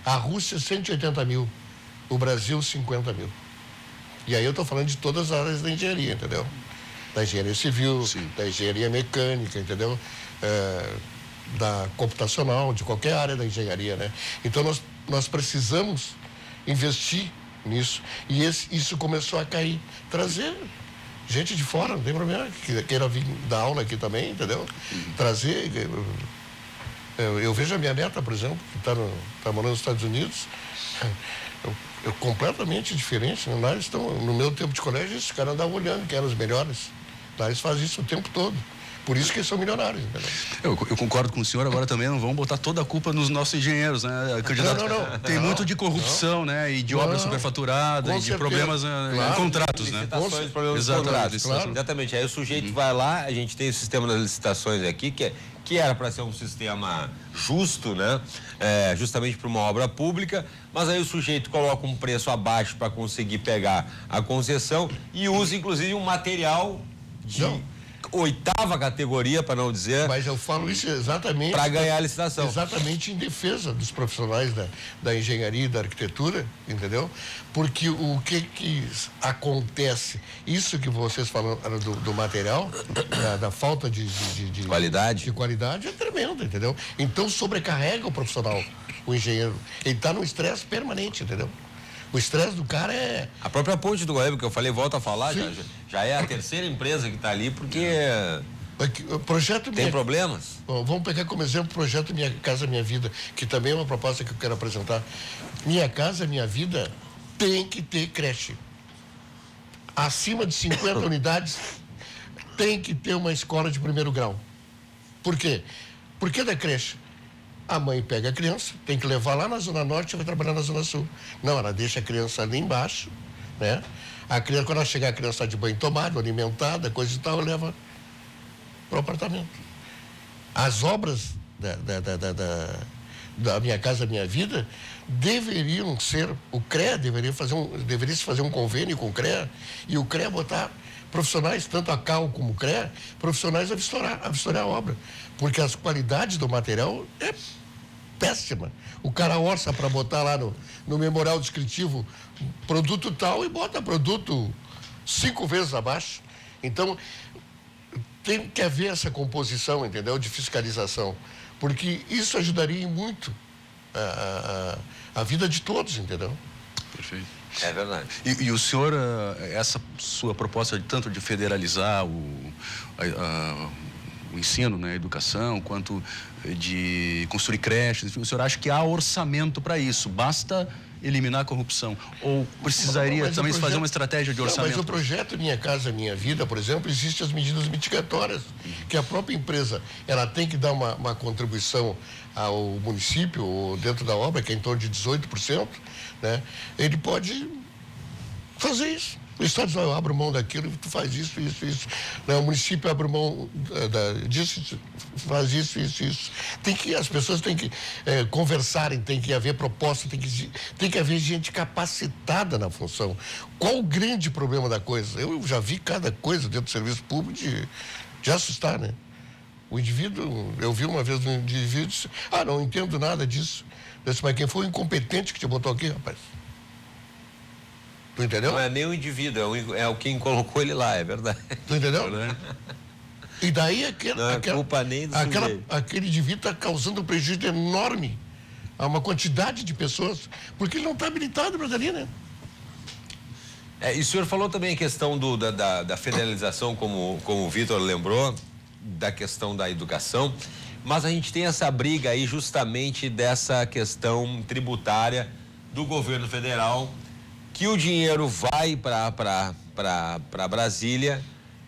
a Rússia 180 mil, o Brasil 50 mil. E aí eu estou falando de todas as áreas da engenharia, entendeu? Da engenharia civil, sim, da engenharia mecânica, entendeu? Da computacional, de qualquer área da engenharia, né? Então nós precisamos investir nisso. E isso começou a cair. Trazer gente de fora, não tem problema, que queira vir dar aula aqui também, entendeu? Trazer. Eu vejo a minha neta, por exemplo, que está morando nos Estados Unidos, completamente diferente, né? Lá eles estão, no meu tempo de colégio, esses caras andavam olhando quem eram os melhores. Lá eles fazem isso o tempo todo. Por isso que eles são milionários. Eu concordo com o senhor, agora também não vamos botar toda a culpa nos nossos engenheiros, né? Não. Tem muito de corrupção, né? E de obra superfaturada, e de problemas em contratos, né? Licitações, problemas de contratos. Claro. Exatamente. Aí o sujeito vai lá, a gente tem o sistema das licitações aqui, que era para ser um sistema justo, né? Justamente para uma obra pública, mas aí o sujeito coloca um preço abaixo para conseguir pegar a concessão e usa, inclusive, um material de 8ª categoria, para não dizer. Mas eu falo isso exatamente para ganhar a licitação. Exatamente em defesa dos profissionais da engenharia e da arquitetura, entendeu? Porque o que acontece, isso que vocês falaram do material, da falta de qualidade. De qualidade é tremendo, entendeu? Então sobrecarrega o profissional, o engenheiro. Ele está num estresse permanente, entendeu? O estresse do cara é... A própria ponte do Guaíba, que eu falei, volto a falar, já é a 3ª empresa que está ali, porque tem problemas. Bom, vamos pegar como exemplo o projeto Minha Casa Minha Vida, que também é uma proposta que eu quero apresentar. Minha Casa Minha Vida tem que ter creche. Acima de 50 unidades, tem que ter uma escola de primeiro grau. Por quê? Por que da creche? A mãe pega a criança, tem que levar lá na Zona Norte e vai trabalhar na Zona Sul. Não, ela deixa a criança ali embaixo, né? A criança, quando ela chegar, a criança está de banho tomado, alimentada, coisa e tal, leva para o apartamento. As obras da Minha Casa Minha Vida deveriam ser, o CREA deveria se fazer um convênio com o CREA e o CREA botar profissionais, tanto a CAL como o CREA, profissionais a vistoriar a obra. Porque as qualidades do material é péssima. O cara orça para botar lá no memorial descritivo produto tal e bota produto 5 vezes abaixo. Então, tem que haver essa composição, entendeu? De fiscalização. Porque isso ajudaria muito a vida de todos, entendeu? Perfeito. É verdade. E o senhor, essa sua proposta tanto de federalizar o ensino, né, a educação, quanto de construir creches, o senhor acha que há orçamento para isso? Basta eliminar a corrupção? Ou precisaria também fazer uma estratégia de orçamento? Mas o projeto Minha Casa Minha Vida, por exemplo, existem as medidas mitigatórias, que a própria empresa ela tem que dar uma contribuição ao município, ou dentro da obra, que é em torno de 18%, né? Ele pode fazer isso. O Estado diz, eu abro mão daquilo, tu faz isso. Né? O município abre mão disso, faz isso. As pessoas têm que conversarem, tem que haver proposta, tem que haver gente capacitada na função. Qual o grande problema da coisa? Eu já vi cada coisa dentro do serviço público de assustar, né? O indivíduo, eu vi uma vez um indivíduo disse, não entendo nada disso. Eu disse, mas quem foi o incompetente que te botou aqui, rapaz? Tu entendeu? Não é nem o indivíduo, é o quem colocou ele lá, é verdade. Tu entendeu? E daí não é culpa nem do aquele indivíduo está causando um prejuízo enorme a uma quantidade de pessoas, porque ele não está habilitado para ali, né? E o senhor falou também a questão da federalização, como o Vitor lembrou, da questão da educação, mas a gente tem essa briga aí justamente dessa questão tributária do governo federal, que o dinheiro vai para Brasília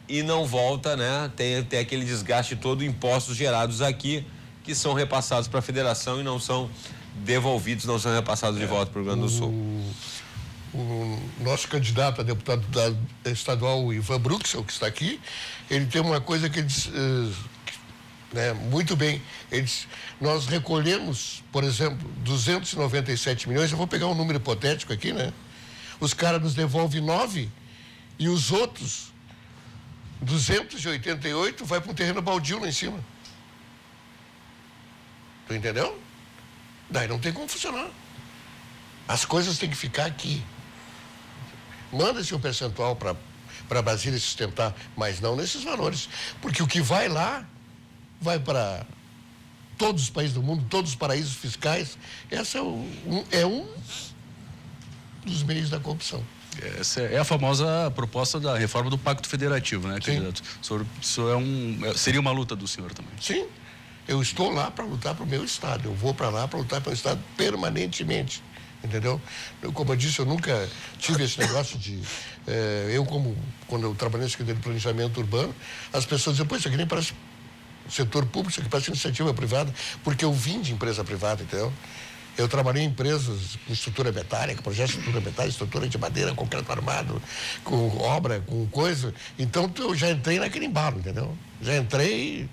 e não volta, né? Tem aquele desgaste todo, impostos gerados aqui, que são repassados para a federação e não são devolvidos, não são repassados de volta para o Rio Grande do Sul. O nosso candidato a deputado estadual, Ivan Bruxel, que está aqui, ele tem uma coisa que ele diz, muito bem, ele diz, nós recolhemos, por exemplo, 297 milhões, eu vou pegar um número hipotético aqui, né? Os caras nos devolvem 9 e os outros 288 vai para um terreno baldio lá em cima. Tu entendeu? Daí não tem como funcionar. As coisas têm que ficar aqui. Manda-se um percentual para Brasília sustentar, mas não nesses valores. Porque o que vai lá, vai para todos os países do mundo, todos os paraísos fiscais. Essa é um dos meios da corrupção. Essa é a famosa proposta da reforma do Pacto Federativo, né, candidato? Isso seria uma luta do senhor também? Sim. Eu estou lá para lutar para o meu estado. Eu vou para lá para lutar para o estado permanentemente. Entendeu? Como eu disse, eu nunca tive esse negócio de... quando eu trabalhei na Secretaria de Planejamento Urbano, as pessoas diziam, isso aqui nem parece setor público, isso aqui parece iniciativa privada, porque eu vim de empresa privada, entendeu? Eu trabalhei em empresas com estrutura metálica, projeto de estrutura metálica, estrutura de madeira, concreto armado, com obra, com coisa. Então, eu já entrei naquele embalo, entendeu? Já entrei,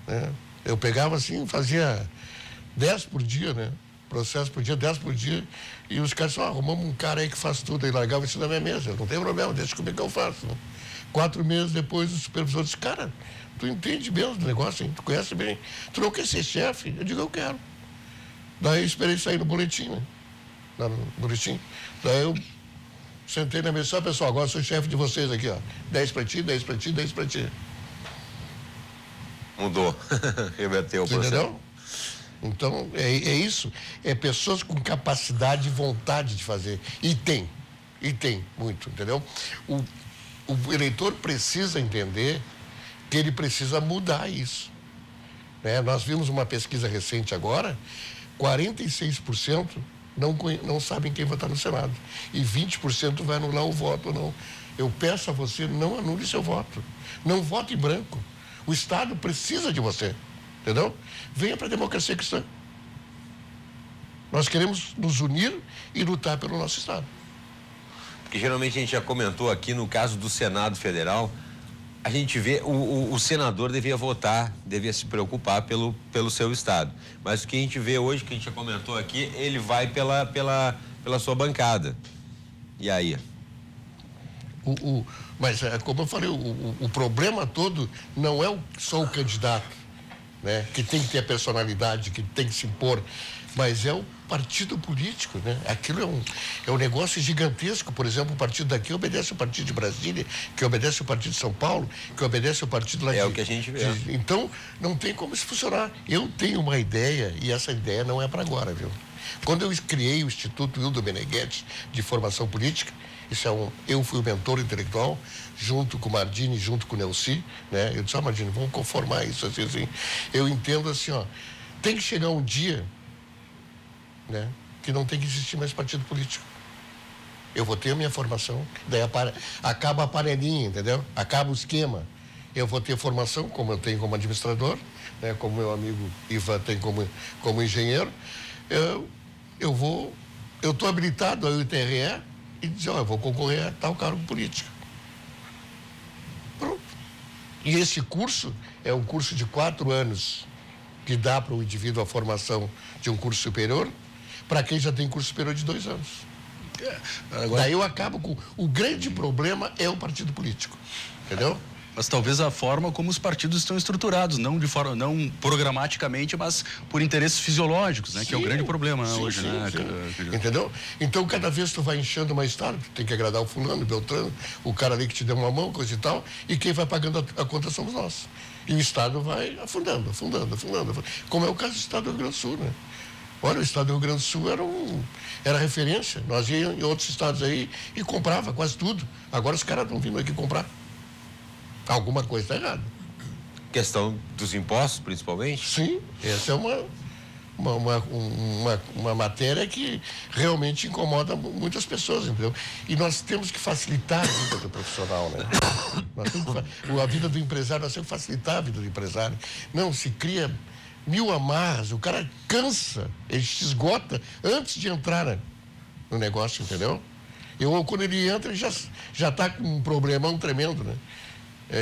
né? Eu pegava assim, fazia 10 por dia, né? Processo por dia, 10 por dia, e os caras só arrumamos um cara aí que faz tudo, aí largava isso na minha mesa. Eu, não tem problema, deixa como é que eu faço. Né? 4 meses depois, o supervisor disse, cara, tu entende mesmo do negócio, hein? Tu conhece bem, tu não quer ser chefe? Eu digo, eu quero. Daí eu esperei sair no boletim, né? Lá no boletim. Daí eu sentei na mesa, pessoal, agora sou chefe de vocês aqui, ó. 10 para ti, 10 para ti, 10 para ti. Mudou. Reverteu o processo. Entendeu? Então, é isso. É pessoas com capacidade e vontade de fazer. E tem muito, entendeu? O eleitor precisa entender que ele precisa mudar isso. Né? Nós vimos uma pesquisa recente agora, 46% não sabem quem votar no Senado. E 20% vai anular o voto ou não. Eu peço a você, não anule seu voto. Não vote em branco. O Estado precisa de você. Entendeu? Venha para a democracia cristã. Nós queremos nos unir e lutar pelo nosso Estado. Porque geralmente a gente já comentou aqui no caso do Senado Federal, a gente vê o senador devia votar, devia se preocupar pelo seu Estado. Mas o que a gente vê hoje, que a gente já comentou aqui, ele vai pela sua bancada. E aí? Mas, como eu falei, o problema todo não é só o candidato, né? Que tem que ter a personalidade, que tem que se impor, mas é o partido político, né? Aquilo é um negócio gigantesco. Por exemplo, o partido daqui obedece ao partido de Brasília, que obedece ao partido de São Paulo, que obedece ao partido lá de... É o que a gente vê. Então, não tem como isso funcionar. Eu tenho uma ideia, e essa ideia não é para agora, viu? Quando eu criei o Instituto Hildo Meneghetti de Formação Política, eu fui o mentor intelectual, junto com o Mardini, junto com o Nelci, né? Eu disse, Mardini, vamos conformar isso assim. Eu entendo assim, tem que chegar um dia, né, que não tem que existir mais partido político. Eu vou ter a minha formação, daí acaba a panelinha, entendeu? Acaba o esquema. Eu vou ter formação, como eu tenho como administrador, né, como meu amigo Ivan tem como engenheiro. Eu estou habilitado ao ITRE e dizer, eu vou concorrer a tal cargo político. Pronto. E esse curso é um curso de 4 anos que dá para o indivíduo a formação de um curso superior, para quem já tem curso superior de 2 anos. Agora... Daí eu acabo com... O grande problema é o partido político, entendeu? Mas talvez a forma como os partidos estão estruturados, não programaticamente, mas por interesses fisiológicos, né? Sim, que é o grande problema hoje, né? Entendeu? Então, cada vez tu vai enchendo uma estrada, tu tem que agradar o fulano, o Beltrano, o cara ali que te deu uma mão, coisa e tal, e quem vai pagando a conta somos nós. E o Estado vai afundando. Como é o caso do Estado do Rio Grande do Sul, né? Olha, o Estado do Rio Grande do Sul era referência. Nós íamos em outros estados aí e comprava quase tudo. Agora os caras estão vindo aqui comprar. Alguma coisa está errada. Questão dos impostos, principalmente? Sim, essa é uma matéria que realmente incomoda muitas pessoas, entendeu? E nós temos que facilitar a vida do profissional, né? A vida do empresário, nós temos que facilitar a vida do empresário. Não, se cria 1000 amarras, o cara cansa, ele se esgota antes de entrar no negócio, entendeu? Quando ele entra, ele já está com um problemão tremendo, né?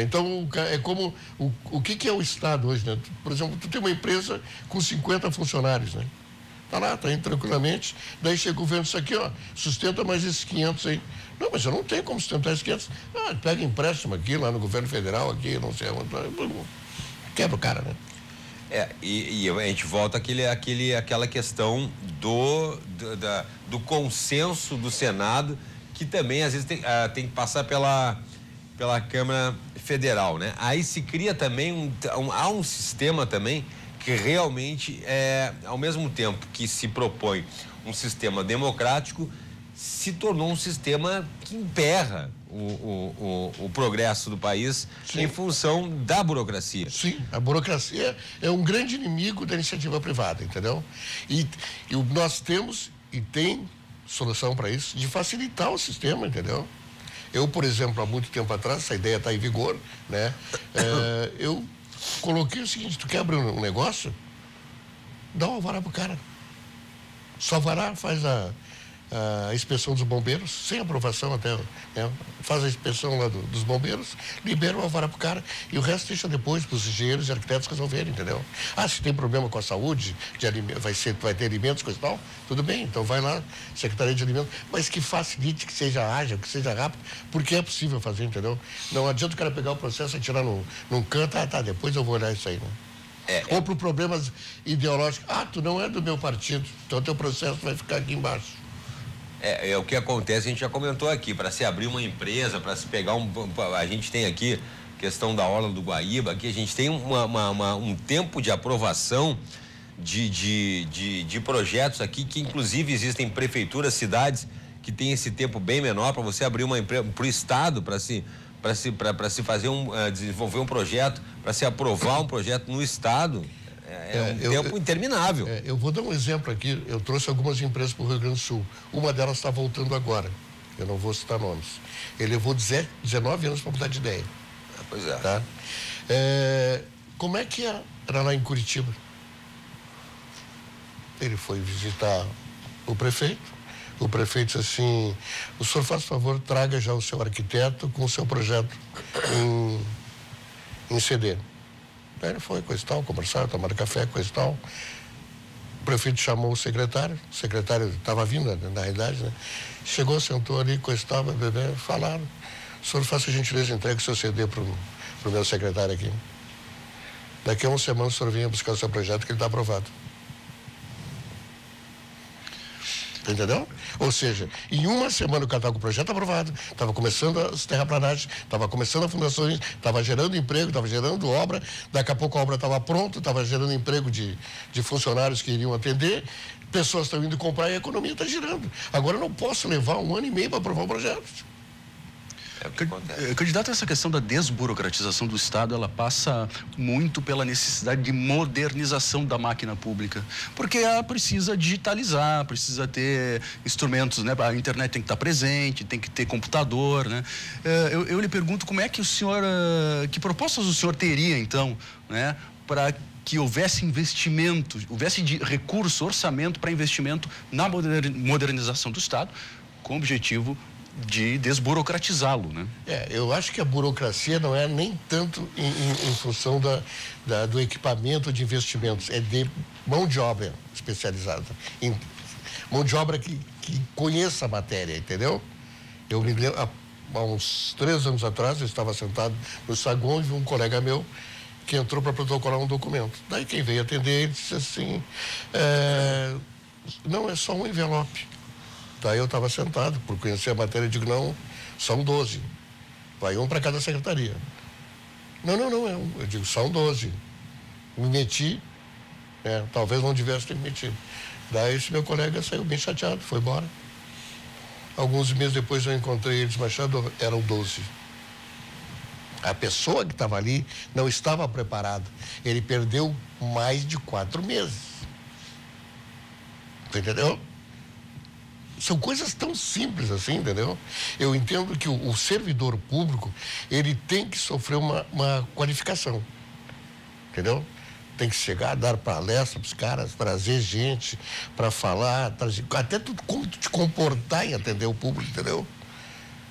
Então, é como... O que é o Estado hoje, né? Por exemplo, tu tem uma empresa com 50 funcionários, né? Tá lá, tá indo tranquilamente. Daí chega o governo, isso aqui, sustenta mais esses 500 aí. Não, mas eu não tenho como sustentar esses 500. Pega empréstimo aqui, lá no governo federal, aqui, não sei onde. Quebra o cara, né? E a gente volta àquela questão do consenso do Senado, que também, às vezes, tem que passar pela Câmara Federal, né? Aí se cria também há um sistema também que realmente, ao mesmo tempo que se propõe um sistema democrático, se tornou um sistema que emperra o progresso do país. Sim. Em função da burocracia. Sim, a burocracia é um grande inimigo da iniciativa privada, entendeu? E nós temos, e tem solução para isso, de facilitar o sistema, entendeu? Eu, por exemplo, há muito tempo atrás, essa ideia está em vigor, né? Eu coloquei o seguinte, tu quer abrir um negócio, dá um alvará pro cara. Só alvará, faz a inspeção dos bombeiros, sem aprovação até, né? Faz a inspeção lá dos bombeiros, libera o alvará pro cara e o resto deixa depois para os engenheiros e arquitetos resolverem, entendeu? Se tem problema com a saúde, vai ter alimentos, coisa e tal, tudo bem, então vai lá, Secretaria de Alimentos, mas que facilite, que seja ágil, que seja rápido, porque é possível fazer, entendeu? Não adianta o cara pegar o processo e tirar num canto, depois eu vou olhar isso aí, né? Ou por problemas ideológicos, tu não é do meu partido, então teu processo vai ficar aqui embaixo. É o que acontece, a gente já comentou aqui, para se abrir uma empresa, para se pegar a gente tem aqui questão da Orla do Guaíba, aqui a gente tem um tempo de aprovação de projetos aqui, que inclusive existem prefeituras, cidades que têm esse tempo bem menor para você abrir uma empresa para o Estado, para se fazer desenvolver um projeto, para se aprovar um projeto no Estado. Tempo interminável. Eu vou dar um exemplo aqui. Eu trouxe algumas empresas para o Rio Grande do Sul. Uma delas está voltando agora. Eu não vou citar nomes. Ele levou 19 anos para mudar de ideia. Pois é. Tá? Como é que era lá em Curitiba? Ele foi visitar o prefeito. O prefeito disse assim, o senhor faz favor, traga já o seu arquiteto com o seu projeto em CD. Aí ele foi, coisa e tal, conversaram, tomaram café, coisa e tal. O prefeito chamou o secretário estava vindo, na realidade, né? Chegou, sentou ali, coisa e tal, falaram. O senhor faça a gentileza, entregue o seu CD para o meu secretário aqui. Daqui a uma semana o senhor venha buscar o seu projeto que ele está aprovado. Entendeu? Ou seja, em uma semana o cara estava com o projeto aprovado, estava começando as terraplanagens, estava começando as fundações, estava gerando emprego, estava gerando obra, daqui a pouco a obra estava pronta, estava gerando emprego de funcionários que iriam atender, pessoas estão indo comprar e a economia está girando. Agora eu não posso levar 1 ano e meio para aprovar o projeto. Candidato, essa questão da desburocratização do Estado, ela passa muito pela necessidade de modernização da máquina pública, porque ela precisa digitalizar, precisa ter instrumentos, né? A internet tem que estar presente, tem que ter computador, né? Eu lhe pergunto como é que o senhor, que propostas o senhor teria, então, né, para que houvesse investimento, houvesse recurso, orçamento para investimento na modernização do Estado, com o objetivo de desburocratizá-lo, né? Eu acho que a burocracia não é nem tanto em função do equipamento de investimentos, é de mão de obra especializada, mão de obra que conheça a matéria, entendeu? Eu me lembro, há uns 3 anos atrás, eu estava sentado no saguão e vi um colega meu que entrou para protocolar um documento. Daí quem veio atender, ele disse assim, não, é só um envelope. Daí eu estava sentado, por conhecer a matéria, eu digo, não, são 12. Vai um para cada secretaria. Não, eu digo, são 12. Me meti, talvez não tivesse ter me metido. Daí esse meu colega saiu bem chateado, foi embora. Alguns meses depois eu encontrei ele desmachado, eram 12. A pessoa que estava ali não estava preparada. Ele perdeu mais de 4 meses. Entendeu? São coisas tão simples assim, entendeu? Eu entendo que o servidor público, ele tem que sofrer uma qualificação, entendeu? Tem que chegar, dar palestra para os caras, trazer gente para falar, até como tu te comportar em atender o público, entendeu?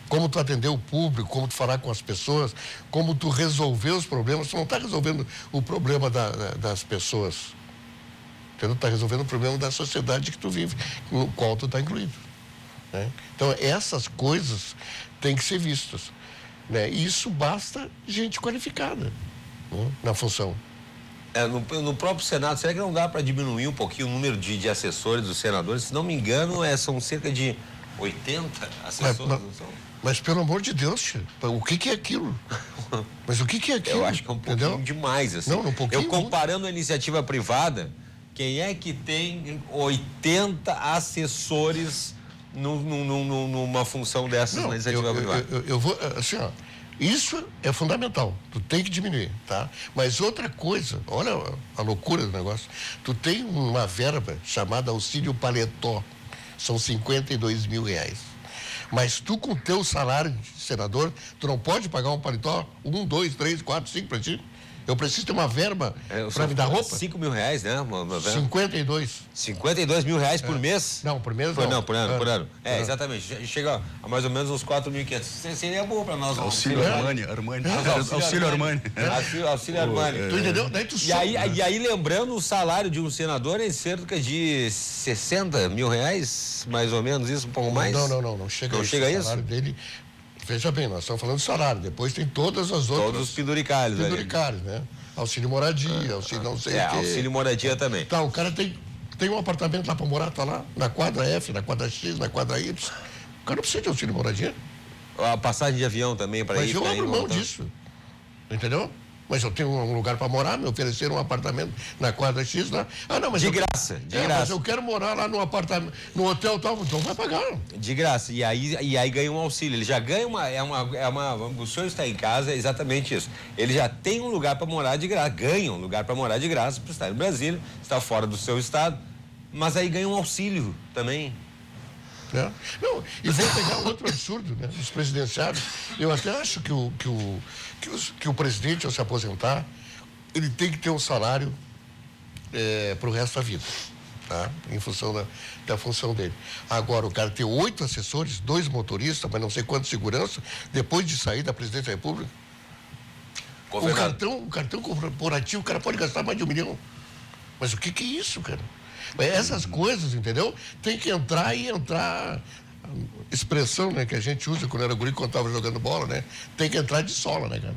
Como tu atender o público, como tu falar com as pessoas, como tu resolver os problemas. Tu não está resolvendo o problema das pessoas. Entendeu? Está resolvendo o problema da sociedade que tu vive, no qual tu está incluído. Né? Então, essas coisas têm que ser vistas. Né? E isso basta gente qualificada, né? Na função. No próprio Senado, será que não dá para diminuir um pouquinho o número de assessores dos senadores? Se não me engano, são cerca de 80 assessores. Mas pelo amor de Deus, o que é aquilo? Mas o que é aquilo? Eu acho que é um pouquinho demais, assim. Não, um pouquinho. Eu comparando a iniciativa privada, quem é que tem 80 assessores numa função dessas na iniciativa privada? Eu vou, assim, ó, isso é fundamental, tu tem que diminuir, tá? Mas outra coisa, olha a loucura do negócio, tu tem uma verba chamada auxílio paletó, são 52 mil reais. Mas tu, com teu salário de senador, tu não pode pagar um paletó 1, 2, 3, 4, 5 para ti? Eu preciso ter uma verba para me dar roupa. 5 mil reais, né? 52. 52 mil reais por mês? Não, por mês não. Não, por ano. Exatamente. Chega a mais ou menos uns 4.500. Seria bom para nós. Auxílio Armani. Auxílio Armani. Auxílio Armani. Tu entendeu? Daí tu e aí, lembrando, o salário de um senador é cerca de 60 mil reais, mais ou menos isso, um pouco mais? Não chega a isso. Chega a isso? O salário dele... Veja bem, nós estamos falando de salário, depois tem todas as outras... Todos os penduricalhos. Penduricalhos, né? Auxílio moradia, auxílio não sei o quê. Auxílio moradia também. Tá, o cara tem um apartamento lá para morar, tá lá, na quadra F, na quadra X, na quadra Y. O cara não precisa de auxílio moradia. A passagem de avião também para ir. Mas eu abro mão disso, entendeu? Mas eu tenho um lugar para morar, me ofereceram um apartamento na quadra X lá. Mas de graça. Mas eu quero morar lá no apartamento, no hotel tal, então vai pagar. De graça. E aí ganha um auxílio. Ele já ganha o senhor está em casa, é exatamente isso. Ele já tem um lugar para morar de graça, ganha um lugar para morar de graça, para estar em Brasília, está fora do seu estado, mas aí ganha um auxílio também. Não, e vou pegar outro absurdo, né? Dos presidenciários. Eu até acho que o presidente, ao se aposentar, ele tem que ter um salário para o resto da vida, tá? Em função da função dele. Agora, o cara ter 8 assessores, 2 motoristas, mas não sei quanto segurança, depois de sair da presidência da República. O cartão corporativo, o cara pode gastar mais de 1 milhão. Mas o que é isso, cara? Essas coisas, entendeu? Tem que entrar expressão, né, que a gente usa quando era guri, quando estava jogando bola, né? Tem que entrar de sola, né, cara?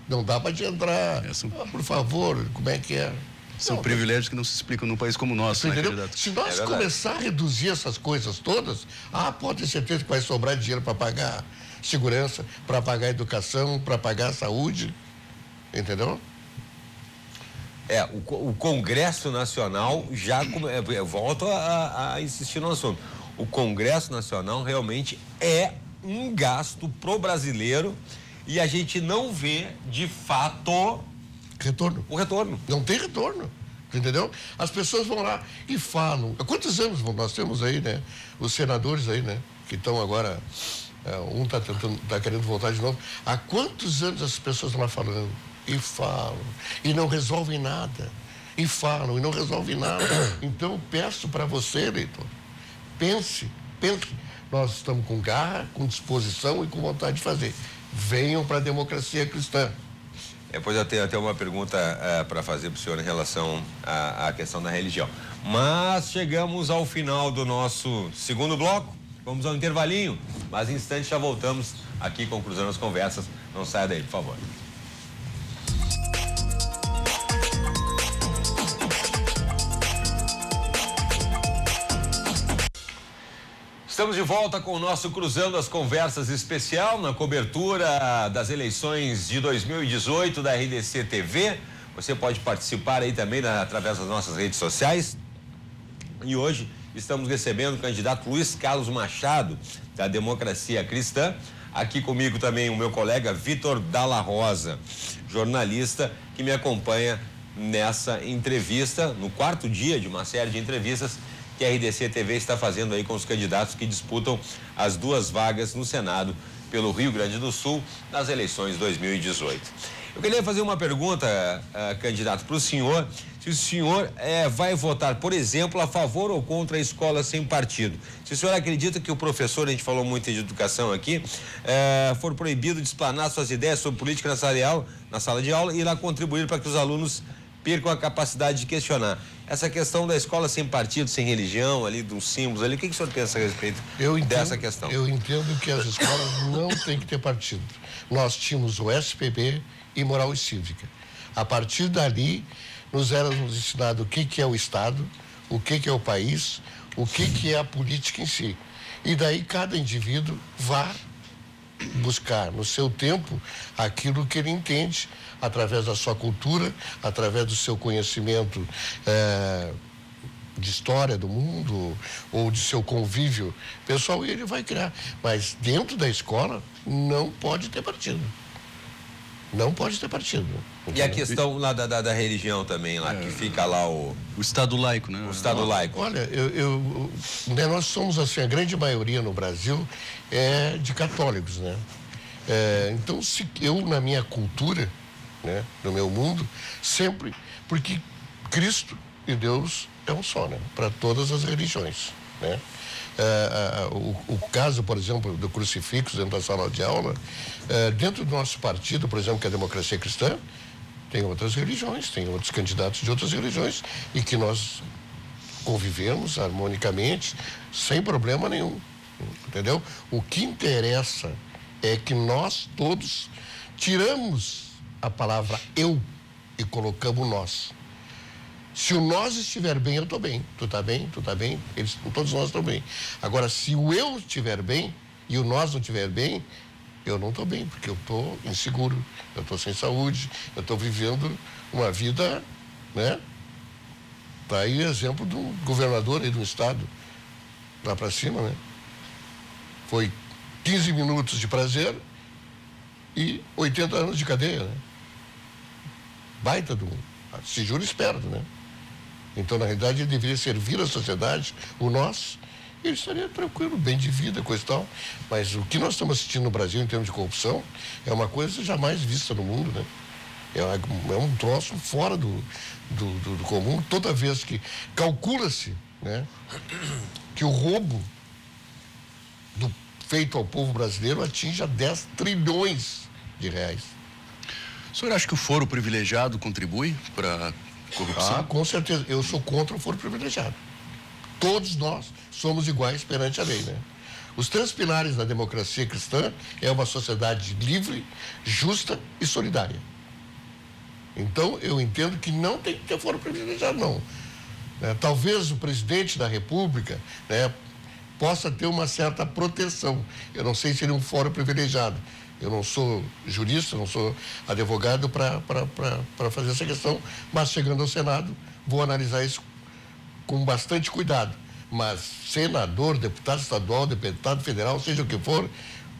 Não dá para te entrar, por favor, como é que é? São privilégios que não se explicam num país como o nosso, né, candidato? Se nós começar a reduzir essas coisas todas, pode ter certeza que vai sobrar dinheiro para pagar segurança, para pagar educação, para pagar saúde, entendeu? O Congresso Nacional já... Eu volto a insistir no assunto. O Congresso Nacional realmente é um gasto pro brasileiro e a gente não vê, de fato... o retorno. Não tem retorno, entendeu? As pessoas vão lá e falam. Há quantos anos nós temos aí, né? Os senadores aí, né? Que estão agora... um está querendo voltar de novo. Há quantos anos as pessoas estão lá falando? E falam, e não resolvem nada. E falam, e não resolvem nada. Então, eu peço para você, eleitor, pense. Nós estamos com garra, com disposição e com vontade de fazer. Venham para a democracia cristã. Depois eu tenho até uma pergunta para fazer para o senhor em relação à questão da religião. Mas chegamos ao final do nosso segundo bloco. Vamos ao intervalinho, mas em instantes já voltamos aqui com Cruzando as Conversas. Não saia daí, por favor. Estamos de volta com o nosso Cruzando as Conversas especial na cobertura das eleições de 2018 da RDC TV. Você pode participar aí também através das nossas redes sociais. E hoje estamos recebendo o candidato Luiz Carlos Machado, da Democracia Cristã. Aqui comigo também o meu colega Vitor Dalla Rosa, jornalista que me acompanha nessa entrevista, no quarto dia de uma série de entrevistas que a RDC TV está fazendo aí com os candidatos que disputam as 2 vagas no Senado pelo Rio Grande do Sul nas eleições 2018. Eu queria fazer uma pergunta, candidato, para o senhor, se o senhor vai votar, por exemplo, a favor ou contra a escola sem partido. Se o senhor acredita que o professor, a gente falou muito de educação aqui, for proibido de explanar suas ideias sobre política na sala de aula e irá contribuir para que os alunos percam a capacidade de questionar. Essa questão da escola sem partido, sem religião, ali, dos símbolos ali, o que o senhor pensa a respeito dessa questão? Eu entendo que as escolas não têm que ter partido. Nós tínhamos o SPB e Moral e Cívica. A partir dali, nos éramos ensinado o que é o Estado, o que é o país, o que é a política em si. E daí cada indivíduo vai buscar no seu tempo aquilo que ele entende, através da sua cultura, através do seu conhecimento de história do mundo ou de seu convívio pessoal, e ele vai criar. Mas dentro da escola não pode ter partido. Não pode ter partido. E a questão lá da religião também, lá que fica lá o Estado laico, né? O Estado laico. Olha, nós somos assim, a grande maioria no Brasil é de católicos, né? Então, se eu, na minha cultura, né, no meu mundo, sempre, porque Cristo e Deus é um só, né? Para todas as religiões, né? O caso, por exemplo, do crucifixo dentro da sala de aula, dentro do nosso partido, por exemplo, que é a Democracia Cristã, tem outras religiões, tem outros candidatos de outras religiões e que nós convivemos harmonicamente, sem problema nenhum, entendeu? O que interessa é que nós todos tiramos a palavra eu e colocamos nós. Se o nós estiver bem, eu estou bem. Tu tá bem? Tu tá bem? Todos nós estamos bem. Agora, se o eu estiver bem e o nós não estiver bem, eu não estou bem, porque eu estou inseguro, eu estou sem saúde, eu estou vivendo uma vida, né? Tá aí o exemplo do governador aí do estado, lá para cima, né? Foi 15 minutos de prazer e 80 anos de cadeia, né? Baita do... Se jura esperto, né? Então, na realidade, ele deveria servir a sociedade, o nós, e ele estaria tranquilo, bem de vida, coisa e tal. Mas o que nós estamos assistindo no Brasil em termos de corrupção é uma coisa jamais vista no mundo, né? É um troço fora do comum. Toda vez que calcula-se, né, que o roubo feito ao povo brasileiro atinge a 10 trilhões de reais. O senhor acha que o foro privilegiado contribui para a corrupção? Com certeza. Eu sou contra o foro privilegiado. Todos nós somos iguais perante a lei, né? Os 3 pilares da democracia cristã é uma sociedade livre, justa e solidária. Então, eu entendo que não tem que ter foro privilegiado, não. Talvez o presidente da República, né, possa ter uma certa proteção. Eu não sei se ele é um foro privilegiado. Eu não sou jurista, não sou advogado para fazer essa questão, mas chegando ao Senado, vou analisar isso com bastante cuidado. Mas senador, deputado estadual, deputado federal, seja o que for,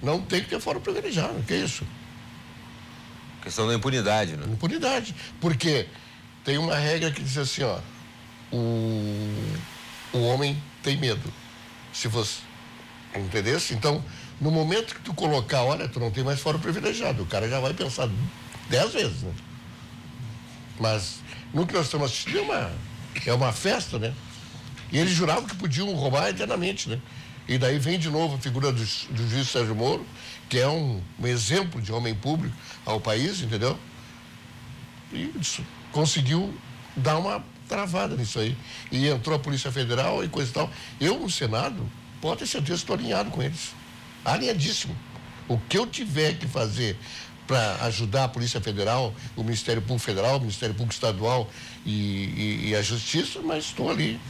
não tem que ter foro privilegiado. Que é isso? Questão da impunidade, né? Impunidade. Porque tem uma regra que diz assim, ó, o homem tem medo. Se você... Entendeu? Então, no momento que tu colocar, olha, tu não tem mais foro privilegiado, o cara já vai pensar 10 vezes, né? Mas no que nós estamos assistindo é uma festa, né? E eles juravam que podiam roubar eternamente, né? E daí vem de novo a figura do juiz Sérgio Moro, que é um exemplo de homem público ao país, entendeu? E conseguiu dar uma travada nisso aí. E entrou a Polícia Federal e coisa e tal. Eu, no Senado, pode ter certeza, estou alinhado com eles. Alinhadíssimo. O que eu tiver que fazer para ajudar a Polícia Federal, o Ministério Público Federal, o Ministério Público Estadual e a Justiça, mas estou ali.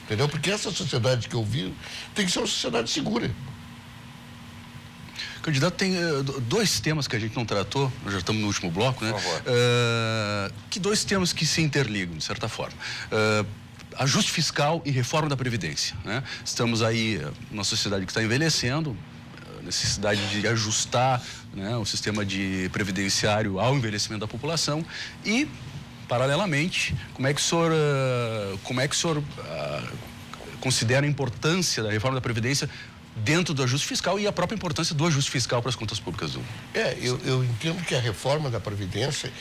Entendeu? Porque essa sociedade que eu vi tem que ser uma sociedade segura. Candidato, tem 2 temas que a gente não tratou, nós já estamos no último bloco, né? Por favor. Que 2 temas que se interligam, de certa forma. Ajuste fiscal e reforma da Previdência, né? Estamos aí numa sociedade que está envelhecendo, necessidade de ajustar, né, o sistema previdenciário ao envelhecimento da população e, paralelamente, como é que o senhor considera a importância da reforma da Previdência dentro do ajuste fiscal e a própria importância do ajuste fiscal para as contas públicas do... Eu entendo que a reforma da Previdência,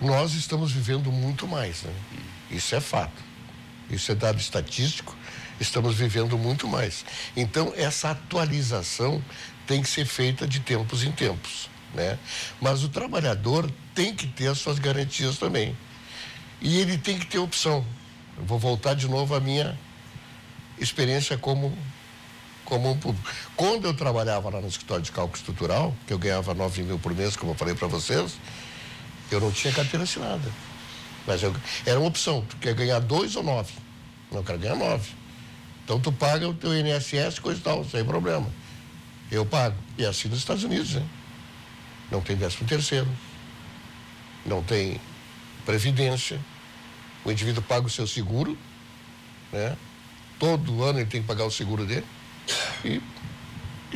nós estamos vivendo muito mais, né? Isso é fato. Isso é dado estatístico, estamos vivendo muito mais. Então, essa atualização tem que ser feita de tempos em tempos, né? Mas o trabalhador tem que ter as suas garantias também. E ele tem que ter opção. Eu vou voltar de novo à minha experiência como um público. Quando eu trabalhava lá no escritório de cálculo estrutural, que eu ganhava 9 mil por mês, como eu falei para vocês, eu não tinha carteira assinada. Mas era uma opção, tu quer ganhar 2 ou 9? Não, eu quero ganhar 9. Então tu paga o teu INSS, coisa e tal, sem problema. Eu pago. E é assim nos Estados Unidos, né? Não tem 13º, não tem previdência, o indivíduo paga o seu seguro, né? Todo ano ele tem que pagar o seguro dele e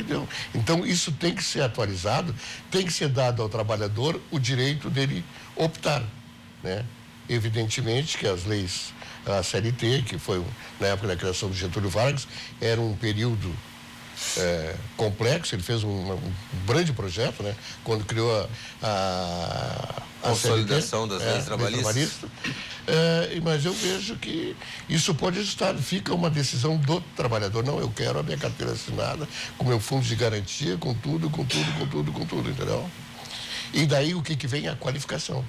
deu. Então isso tem que ser atualizado, tem que ser dado ao trabalhador o direito dele optar, né? Evidentemente que as leis, a CLT, que foi na época da criação do Getúlio Vargas, era um período complexo. Ele fez um grande projeto, né? Quando criou a consolidação CLT, das leis trabalhistas. Mas eu vejo que isso pode ajustar, fica uma decisão do trabalhador. Não, eu quero a minha carteira assinada, com meu fundo de garantia, com tudo, entendeu? E daí o que vem? A qualificação.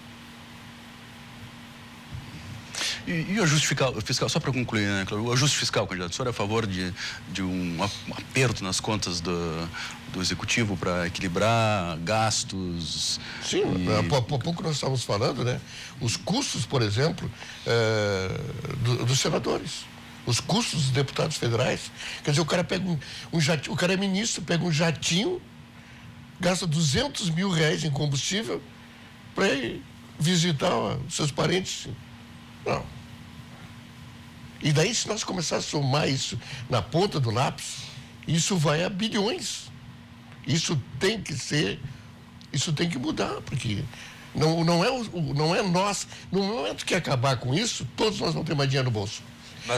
E o ajuste fiscal, só para concluir, né, o ajuste fiscal, candidato, o senhor é a favor de um aperto nas contas do Executivo para equilibrar gastos? Sim, há pouco nós estávamos falando, né? Os custos, por exemplo, dos senadores, os custos dos deputados federais. Quer dizer, o cara pega um jatinho, o cara é ministro, pega um jatinho, gasta 200 mil reais em combustível para ir visitar os seus parentes. Não. E daí, se nós começarmos a somar isso na ponta do lápis, isso vai a bilhões. Isso tem que mudar, porque não é nós. No momento que acabar com isso, todos nós vamos ter mais dinheiro no bolso.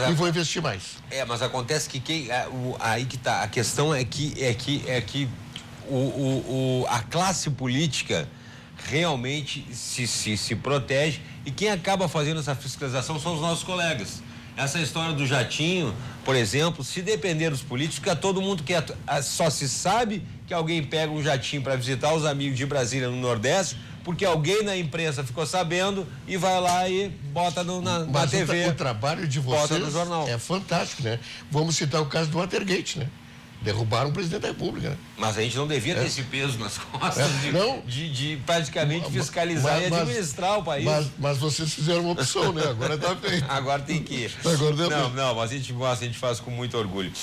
E vão investir mais. Mas acontece que aí que tá. A questão é que a classe política realmente se protege, e quem acaba fazendo essa fiscalização são os nossos colegas. Essa história do jatinho, por exemplo, se depender dos políticos, fica todo mundo quieto. Só se sabe que alguém pega um jatinho para visitar os amigos de Brasília no Nordeste, porque alguém na imprensa ficou sabendo e vai lá e bota na TV. O trabalho de vocês bota no jornal. É fantástico, né? Vamos citar o caso do Watergate, né? Derrubaram o presidente da República, né? Mas a gente não devia ter esse peso nas costas de praticamente fiscalizar e administrar o país. Mas vocês fizeram uma opção, né? Agora tá feito. Agora tem que ir. Não, mas a gente gosta, a gente faz com muito orgulho.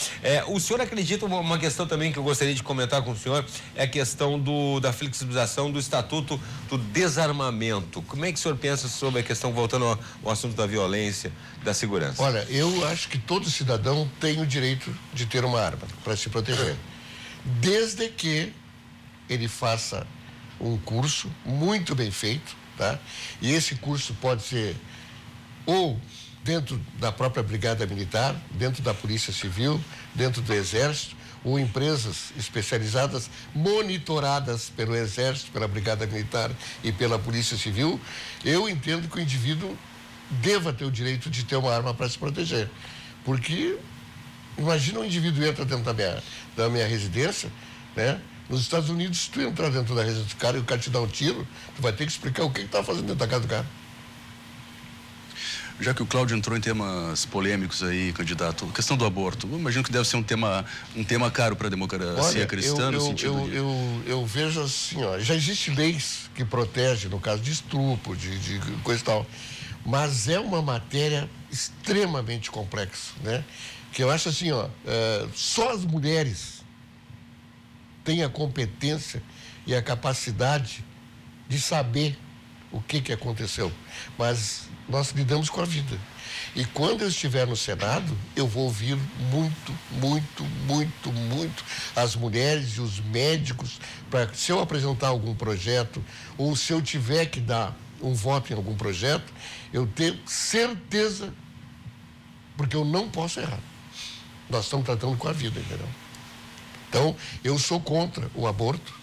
O senhor acredita, uma questão também que eu gostaria de comentar com o senhor, é a questão da flexibilização do Estatuto do Desarmamento. Como é que o senhor pensa sobre a questão, voltando ao assunto da violência, da segurança? Olha, eu acho que todo cidadão tem o direito de ter uma arma para se proteger, desde que ele faça um curso muito bem feito, tá? E esse curso pode ser ou dentro da própria Brigada Militar, dentro da Polícia Civil, dentro do Exército, ou empresas especializadas monitoradas pelo Exército, pela Brigada Militar e pela Polícia Civil. Eu entendo que o indivíduo deva ter o direito de ter uma arma para se proteger, porque imagina um indivíduo entra dentro da minha residência, né? Nos Estados Unidos, se tu entrar dentro da residência do cara e o cara te dá um tiro, tu vai ter que explicar o que tá fazendo dentro da casa do cara. Já que o Cláudio entrou em temas polêmicos aí, candidato, a questão do aborto, eu imagino que deve ser um tema caro para a democracia cristã, no sentido eu vejo assim, ó, já existem leis que protegem, no caso de estupro, de coisa e tal, mas é uma matéria extremamente complexa, né? Que eu acho assim, ó, só as mulheres têm a competência e a capacidade de saber o que aconteceu, mas nós lidamos com a vida. E quando eu estiver no Senado, eu vou ouvir muito as mulheres e os médicos, para se eu apresentar algum projeto, ou se eu tiver que dar um voto em algum projeto, eu ter certeza, porque eu não posso errar. Nós estamos tratando com a vida, entendeu? Então, eu sou contra o aborto,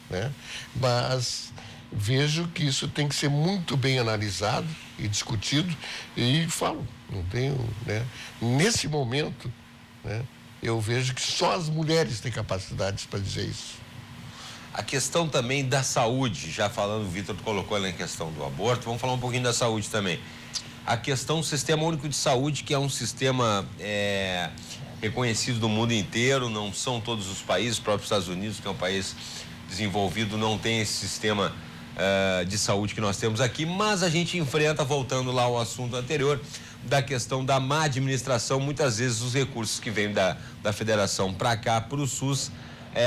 né? Mas vejo que isso tem que ser muito bem analisado e discutido, e falo, não tenho, né? Nesse momento, né, eu vejo que só as mulheres têm capacidades para dizer isso. A questão também da saúde, já falando, o Vitor colocou na questão do aborto, vamos falar um pouquinho da saúde também. A questão do Sistema Único de Saúde, que é um sistema reconhecido no mundo inteiro, não são todos os países, o próprio Estados Unidos, que é um país desenvolvido, não tem esse sistema de saúde que nós temos aqui, mas a gente enfrenta, voltando lá ao assunto anterior, da questão da má administração. Muitas vezes os recursos que vêm da federação para cá, para o SUS,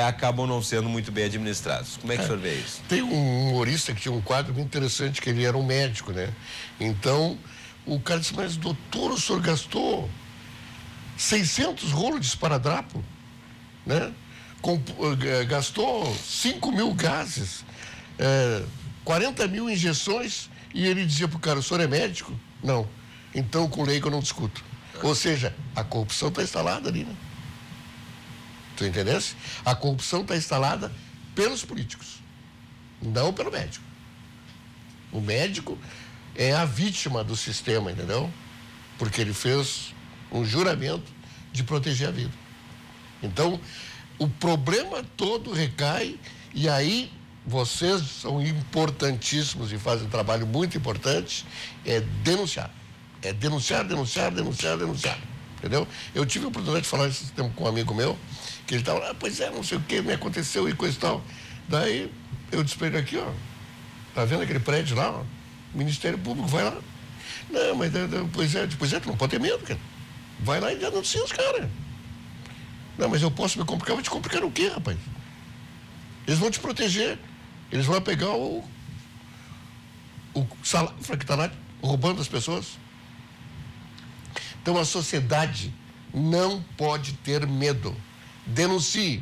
acabam não sendo muito bem administrados. Como é que o senhor vê isso? Tem um humorista que tinha um quadro muito interessante, que ele era um médico, né? Então, o cara disse, mas doutor, o senhor gastou 600 rolos de esparadrapo, né? Gastou 5 mil gases, 40 mil injeções, e ele dizia pro cara, o senhor é médico? Não. Então, com lei que eu não discuto. Ou seja, a corrupção está instalada ali, né? Tu entendesse? A corrupção está instalada pelos políticos, não pelo médico. O médico é a vítima do sistema, entendeu? Porque ele fez um juramento de proteger a vida. Então, o problema todo recai, e aí vocês são importantíssimos e fazem um trabalho muito importante, é denunciar. É denunciar. Entendeu? Eu tive a oportunidade de falar esse tempo com um amigo meu, que ele estava lá, pois não sei o que, me aconteceu e coisa e tal. Daí eu disse para ele aqui, ó, tá vendo aquele prédio lá, ó? Ministério Público, vai lá. Não, mas pois é, tu não pode ter medo, cara. Vai lá e denuncia os caras. Não, mas eu posso me complicar, vou te complicar o quê, rapaz? Eles vão te proteger. Eles vão pegar o salafra que está lá roubando as pessoas. Então a sociedade não pode ter medo. Denuncie.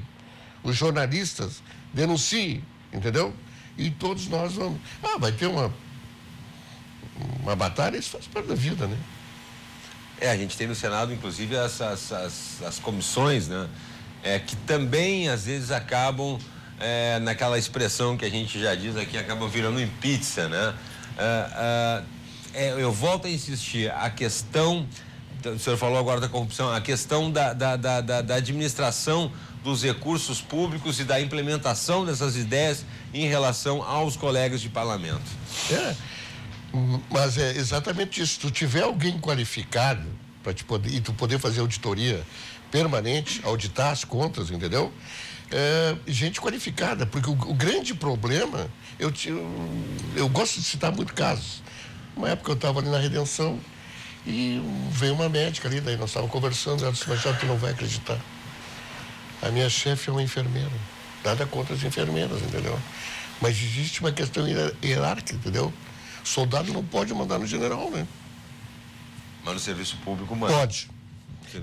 Os jornalistas denunciem, entendeu? E todos nós vamos. Vai ter uma batalha, isso faz parte da vida, né? A gente tem no Senado, inclusive, as comissões, né? Que também, às vezes, acabam, naquela expressão que a gente já diz aqui, acabam virando em pizza, né? Eu volto a insistir, a questão, o senhor falou agora da corrupção, a questão da administração dos recursos públicos e da implementação dessas ideias em relação aos colegas de parlamento. Mas é exatamente isso. Se tu tiver alguém qualificado para tu poder fazer auditoria permanente, auditar as contas, entendeu? Gente qualificada, porque o grande problema, eu gosto de citar muito casos. Uma época eu estava ali na Redenção e veio uma médica ali, daí nós estávamos conversando, ela disse, mas já tu não vai acreditar. A minha chefe é uma enfermeira, nada contra as enfermeiras, entendeu? Mas existe uma questão hierárquica, entendeu? Soldado não pode mandar no general, né? Mas no serviço público manda. Pode.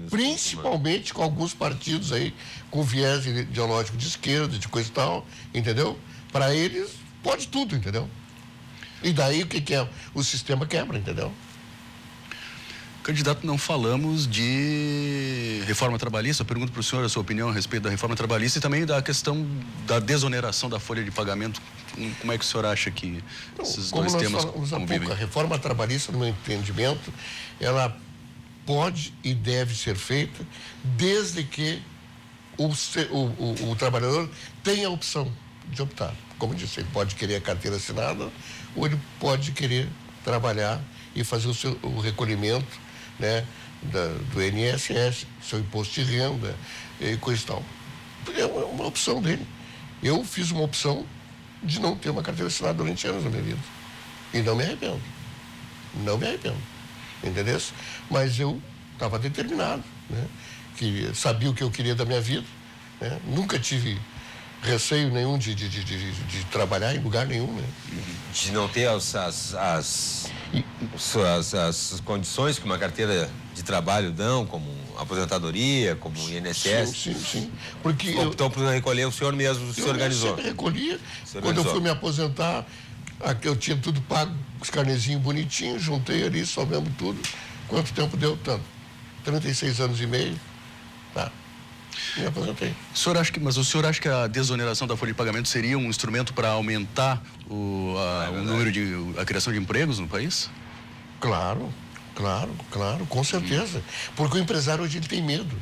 Principalmente com alguns partidos aí, com viés ideológico de esquerda, de coisa e tal, entendeu? Para eles, pode tudo, entendeu? E daí o que é? O sistema quebra, entendeu? Candidato, não falamos de reforma trabalhista. Eu pergunto para o senhor a sua opinião a respeito da reforma trabalhista e também da questão da desoneração da folha de pagamento. Como é que o senhor acha que esses dois temas convivem? A reforma trabalhista, no meu entendimento, ela pode e deve ser feita desde que o trabalhador tenha a opção de optar. Como eu disse, ele pode querer a carteira assinada ou ele pode querer trabalhar e fazer o recolhimento, né, do INSS, seu imposto de renda e coisa e tal. É uma opção dele. Eu fiz uma opção de não ter uma carteira assinada durante anos na minha vida. E não me arrependo. Não me arrependo. Entendeu? Mas eu estava determinado, né? Que sabia o que eu queria da minha vida, né? Nunca tive receio nenhum de trabalhar em lugar nenhum, né? De não ter as condições que uma carteira de trabalho dão, como aposentadoria, como INSS. Sim. Porque optou por não recolher, o senhor mesmo se organizou. Eu sempre recolhia. Quando eu fui me aposentar, eu tinha tudo pago, os carnezinhos bonitinhos, juntei ali, somamos tudo. Quanto tempo deu? Tanto. 36 anos e meio. Tá. Me aposentei. Mas o senhor acha que a desoneração da folha de pagamento seria um instrumento para aumentar o número a criação de empregos no país? Claro, com certeza. Porque o empresário hoje ele tem medo.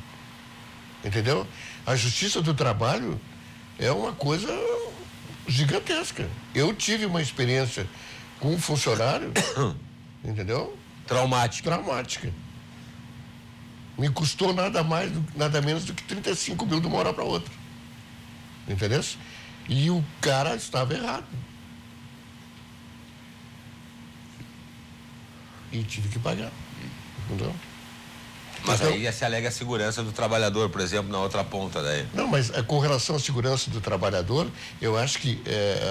Entendeu? A justiça do trabalho é uma coisa gigantesca. Eu tive uma experiência com um funcionário, entendeu? Traumática. Me custou nada menos do que 35 mil de uma hora para outra. Entendeu? E o cara estava errado. E tive que pagar. Entendeu? Mas então, aí se alega a segurança do trabalhador, por exemplo, na outra ponta daí. Não, mas com relação à segurança do trabalhador, eu acho que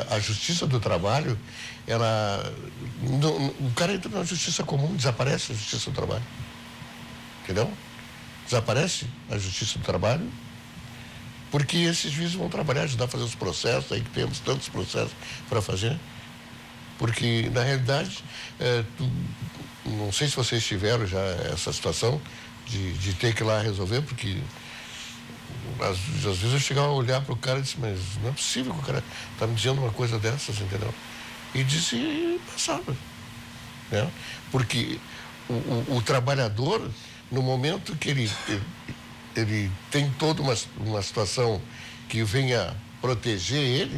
a justiça do trabalho, o cara entra na justiça comum, desaparece a justiça do trabalho. Entendeu? Desaparece a justiça do trabalho, porque esses juízes vão trabalhar, ajudar a fazer os processos, aí que temos tantos processos para fazer. Porque, na realidade, não sei se vocês tiveram já essa situação de ter que ir lá resolver, porque às vezes eu chegava a olhar para o cara e disse, mas não é possível que o cara está me dizendo uma coisa dessas, entendeu? E disse e passava. Né? Porque o trabalhador, no momento que ele tem toda uma situação que venha proteger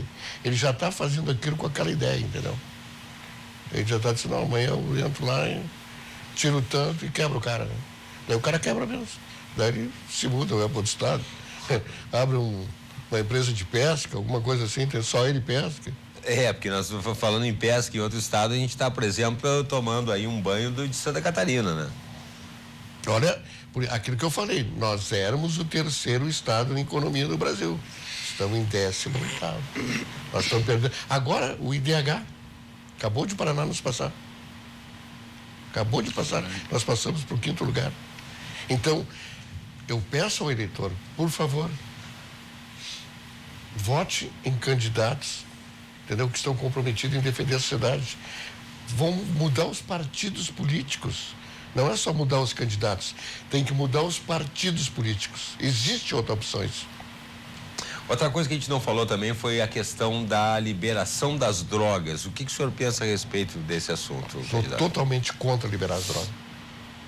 ele já está fazendo aquilo com aquela ideia, entendeu? Ele já está dizendo, não, amanhã eu entro lá e tiro tanto e quebro o cara, né? Daí o cara quebra mesmo. Daí ele se muda, vai para outro estado, abre uma empresa de pesca, alguma coisa assim, tem só ele pesca. Porque nós falando em pesca em outro estado, a gente está, por exemplo, tomando aí um banho de Santa Catarina, né? Olha, aquilo que eu falei, nós éramos o terceiro estado em economia do Brasil. Estamos em 18º. Nós estamos perdendo. Agora, o IDH acabou de Paraná nos passar. Acabou de passar. Nós passamos para o 5º lugar. Então, eu peço ao eleitor, por favor, vote em candidatos, entendeu? Que estão comprometidos em defender a sociedade. Vão mudar os partidos políticos. Não é só mudar os candidatos, tem que mudar os partidos políticos. Existem outras opções. Outra coisa que a gente não falou também foi a questão da liberação das drogas. O que o senhor pensa a respeito desse assunto? Sou totalmente contra liberar as drogas.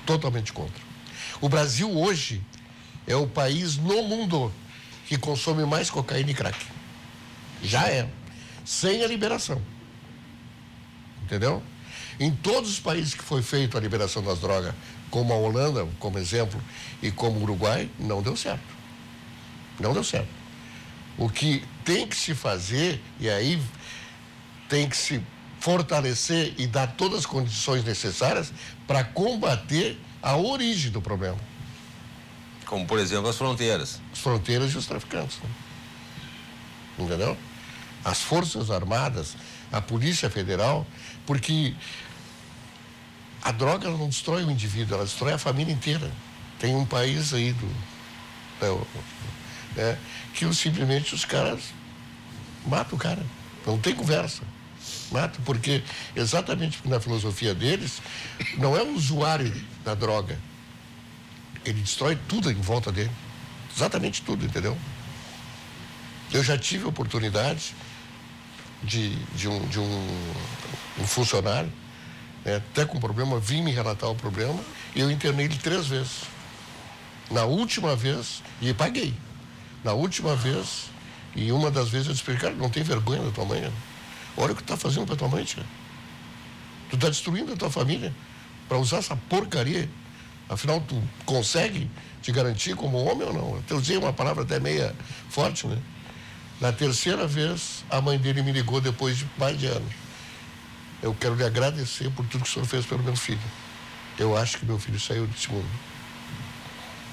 Totalmente contra. O Brasil hoje é o país no mundo que consome mais cocaína e crack. Já é. Sem a liberação. Entendeu? Em todos os países que foi feita a liberação das drogas, como a Holanda, como exemplo, e como o Uruguai, não deu certo. Não deu certo. O que tem que se fazer, e aí tem que se fortalecer e dar todas as condições necessárias para combater a origem do problema. Como, por exemplo, as fronteiras. As fronteiras e os traficantes. Né? Entendeu? As Forças Armadas, a Polícia Federal, porque a droga não destrói o indivíduo, ela destrói a família inteira. Tem um país aí que simplesmente os caras matam o cara. Não tem conversa. Matam, porque exatamente porque na filosofia deles não é o usuário da droga. Ele destrói tudo em volta dele. Exatamente tudo, entendeu? Eu já tive a oportunidade de um funcionário, até com problema, vim me relatar o problema, e eu internei ele 3 vezes. Na última vez, e paguei. Na última vez, e uma das vezes eu disse, cara, não tem vergonha da tua mãe, né? Olha o que tu tá fazendo pra tua mãe, tia. Tu tá destruindo a tua família para usar essa porcaria. Afinal, tu consegue te garantir como homem ou não? Eu usei uma palavra até meia forte, né? Na 3ª vez, a mãe dele me ligou depois de mais de anos. Eu quero lhe agradecer por tudo que o senhor fez pelo meu filho. Eu acho que meu filho saiu desse mundo.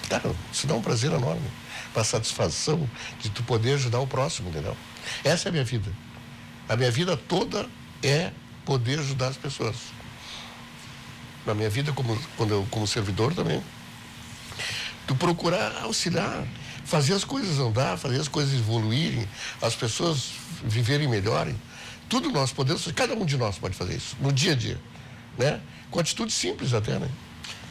Cara, isso dá um prazer enorme. Uma satisfação de tu poder ajudar o próximo, entendeu? Essa é a minha vida. A minha vida toda é poder ajudar as pessoas. Na minha vida, como servidor também. Tu procurar auxiliar, fazer as coisas andar, fazer as coisas evoluírem, as pessoas viverem melhor. Tudo nós podemos, cada um de nós pode fazer isso, no dia a dia, né? Com atitude simples até, né?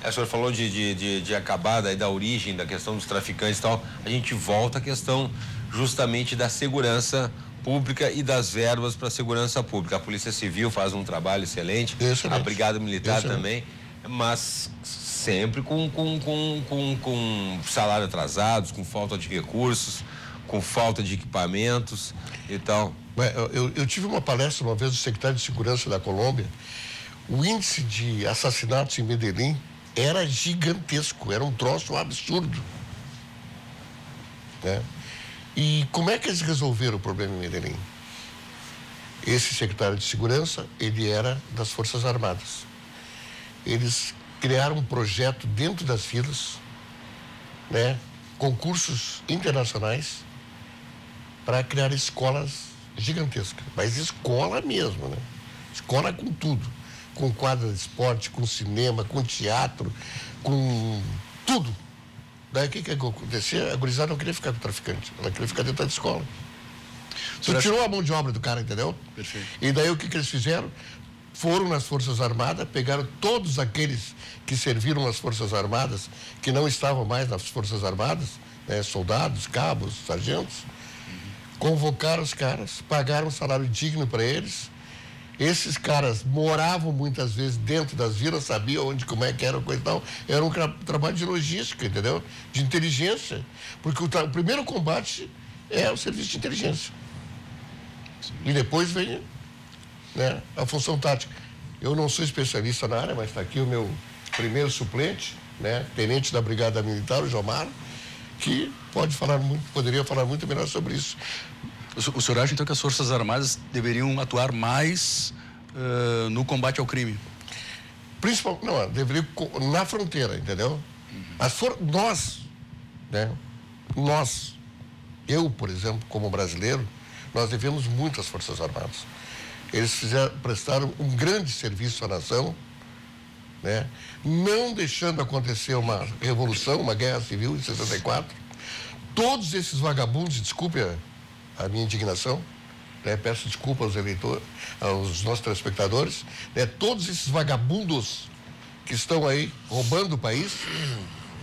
O senhor falou de acabar da origem da questão dos traficantes e tal. A gente volta à questão justamente da segurança pública e das verbas para a segurança pública. A Polícia Civil faz um trabalho excelente, a Brigada Militar também, mas sempre com salário atrasados, com falta de recursos, com falta de equipamentos e tal. Eu tive uma palestra uma vez do secretário de Segurança da Colômbia. O índice de assassinatos em Medellín era gigantesco, era um troço absurdo. Né? E como é que eles resolveram o problema em Medellín? Esse secretário de Segurança, ele era das Forças Armadas. Eles criaram um projeto dentro das filas, né? Concursos internacionais, para criar escolas gigantescas. Mas escola mesmo, né? Escola com tudo. Com quadra de esporte, com cinema, com teatro, com tudo. Daí o que acontecia? A gurizada não queria ficar com o traficante, ela queria ficar dentro da escola. Tu tirou a mão de obra do cara, entendeu? Perfeito. E daí o que eles fizeram? Foram nas Forças Armadas, pegaram todos aqueles que serviram nas Forças Armadas, que não estavam mais nas Forças Armadas, né, soldados, cabos, sargentos, convocaram os caras, pagaram um salário digno para eles. Esses caras moravam muitas vezes dentro das vilas, sabiam onde, como é que era a coisa e tal. Era um trabalho de logística, entendeu? De inteligência. Porque o primeiro combate é o serviço de inteligência. Sim. E depois vem, né, a função tática. Eu não sou especialista na área, mas está aqui o meu primeiro suplente, né, tenente da Brigada Militar, o Jomar, que poderia falar muito melhor sobre isso. O senhor acha, então, que as Forças Armadas deveriam atuar mais no combate ao crime? Principalmente, não, deveria na fronteira, entendeu? Nós, né? Eu, por exemplo, como brasileiro, nós devemos muito às Forças Armadas. Eles prestaram um grande serviço à nação, né? Não deixando acontecer uma revolução, uma guerra civil em 64. Todos esses vagabundos, desculpe a minha indignação, né? Peço desculpa aos eleitores, aos nossos telespectadores, né? Todos esses vagabundos que estão aí roubando o país,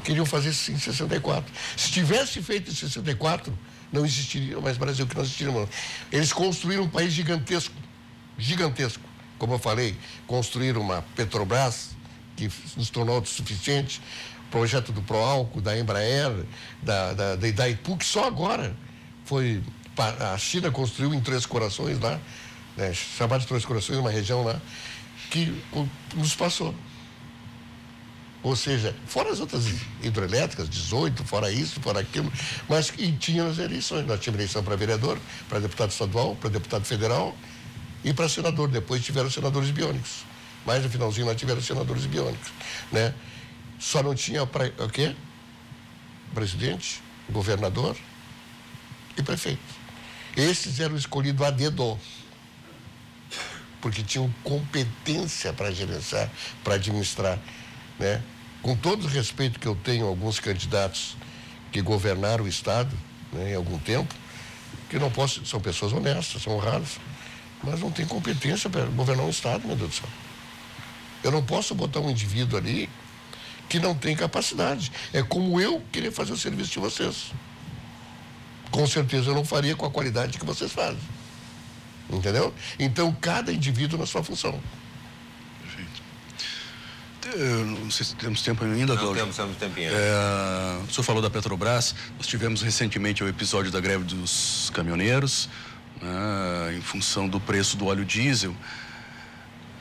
queriam fazer isso em 64. Se tivesse feito em 64, não existiria mais Brasil, que não existiria mais. Eles construíram um país gigantesco, como eu falei, construíram uma Petrobras, que nos tornou autossuficiente, projeto do Proálcool, da Embraer, da Itaipu, que só agora a China construiu em Três Corações lá, né, chamado de Três Corações, uma região lá, que nos passou. Ou seja, fora as outras hidrelétricas, 18, fora isso, fora aquilo, mas e tinha as eleições. Nós tínhamos eleição para vereador, para deputado estadual, para deputado federal e para senador. Depois tiveram senadores biônicos. Mais no finalzinho nós tivemos senadores biônicos, né? Só não tinha o quê? Presidente, governador e prefeito. Esses eram escolhidos a dedo, porque tinham competência para gerenciar, para administrar, né? Com todo o respeito que eu tenho a alguns candidatos que governaram o Estado, né, em algum tempo, que não posso, são pessoas honestas, são honradas, mas não tem competência para governar um Estado, meu Deus do céu. Eu não posso botar um indivíduo ali que não tem capacidade. É como eu querer fazer o serviço de vocês. Com certeza eu não faria com a qualidade que vocês fazem. Entendeu? Então, cada indivíduo na sua função. Perfeito. Não sei se temos tempo ainda, Cláudio. Não temos tempinho. O senhor falou da Petrobras. Nós tivemos recentemente o episódio da greve dos caminhoneiros, né, em função do preço do óleo diesel.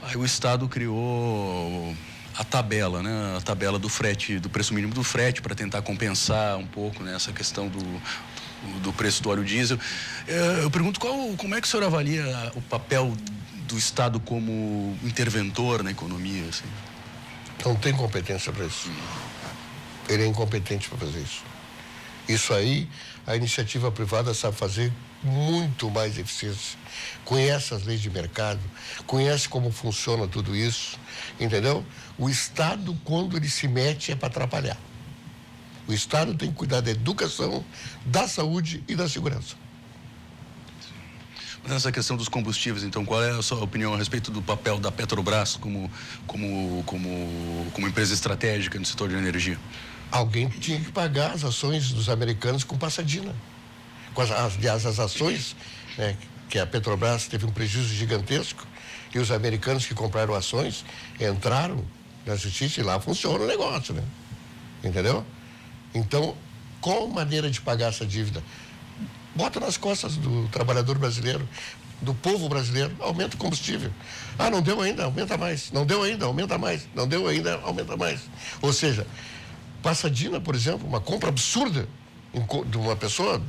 Aí o Estado criou a tabela, né? A tabela do frete, do preço mínimo do frete, para tentar compensar um pouco, né, essa questão do preço do óleo diesel. Eu pergunto como é que o senhor avalia o papel do Estado como interventor na economia, assim? Não tem competência para isso. Ele é incompetente para fazer isso. Isso aí, a iniciativa privada sabe fazer muito mais eficiência. Conhece as leis de mercado, conhece como funciona tudo isso, entendeu? O Estado, quando ele se mete, é para atrapalhar. O Estado tem que cuidar da educação, da saúde e da segurança. Mas nessa questão dos combustíveis, então, qual é a sua opinião a respeito do papel da Petrobras como empresa estratégica no setor de energia? Alguém tinha que pagar as ações dos americanos com passadina. Aliás, as ações, né, que a Petrobras teve um prejuízo gigantesco, e os americanos que compraram ações entraram na justiça e lá funciona o negócio, né? Entendeu? Então, qual maneira de pagar essa dívida? Bota nas costas do trabalhador brasileiro, do povo brasileiro, aumenta o combustível. Ah, não deu ainda, aumenta mais. Não deu ainda, aumenta mais. Não deu ainda, aumenta mais. Ou seja, passadina, por exemplo, uma compra absurda de uma pessoa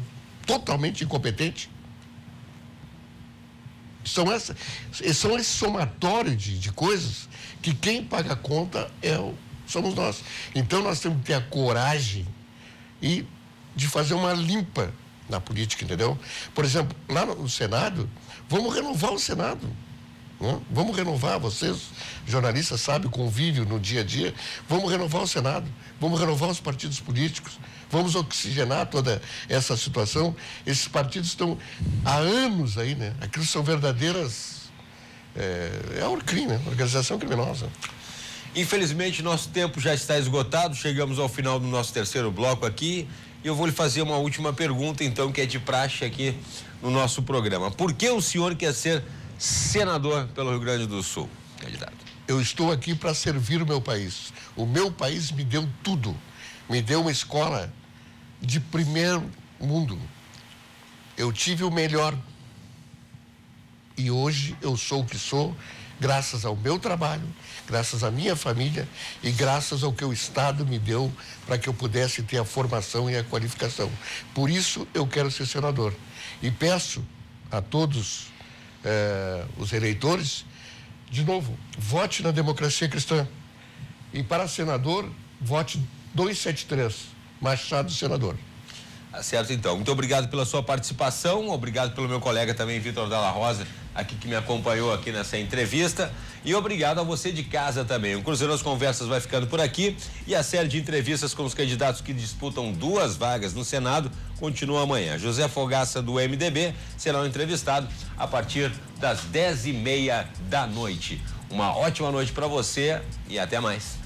totalmente incompetente. São esse somatório de coisas que quem paga a conta somos nós. Então nós temos que ter a coragem de fazer uma limpa na política, entendeu? Por exemplo, lá no Senado, vamos renovar o Senado. Né? Vamos renovar, vocês, jornalistas, sabem, convívio no dia a dia. Vamos renovar o Senado, vamos renovar os partidos políticos, vamos oxigenar toda essa situação. Esses partidos estão há anos aí, né? Aquilo são verdadeiras... É a ORCRIM, né? Organização criminosa. Infelizmente, nosso tempo já está esgotado. Chegamos ao final do nosso terceiro bloco aqui. E eu vou lhe fazer uma última pergunta, então, que é de praxe aqui no nosso programa. Por que o senhor quer ser senador pelo Rio Grande do Sul, candidato? Eu estou aqui para servir o meu país. O meu país me deu tudo. Me deu uma escola de primeiro mundo. Eu tive o melhor. E hoje eu sou o que sou, graças ao meu trabalho, graças à minha família e graças ao que o Estado me deu para que eu pudesse ter a formação e a qualificação. Por isso eu quero ser senador. E peço a todos os eleitores, de novo, vote na democracia cristã. E para senador, vote 273, Machado senador. Tá certo, então. Muito obrigado pela sua participação, obrigado pelo meu colega também, Vitor Dalla Rosa, aqui que me acompanhou aqui nessa entrevista, e obrigado a você de casa também. O Cruzeiro das Conversas vai ficando por aqui e a série de entrevistas com os candidatos que disputam 2 vagas no Senado continua amanhã. José Fogaça, do MDB, será um entrevistado a partir das 10h30 da noite. Uma ótima noite para você e até mais.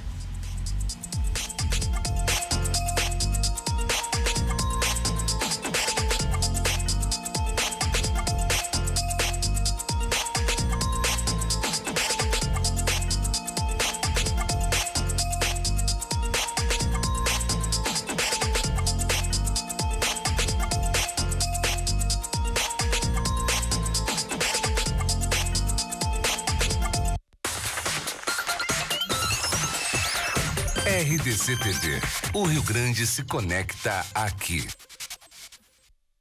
RDC TV. O Rio Grande se conecta aqui.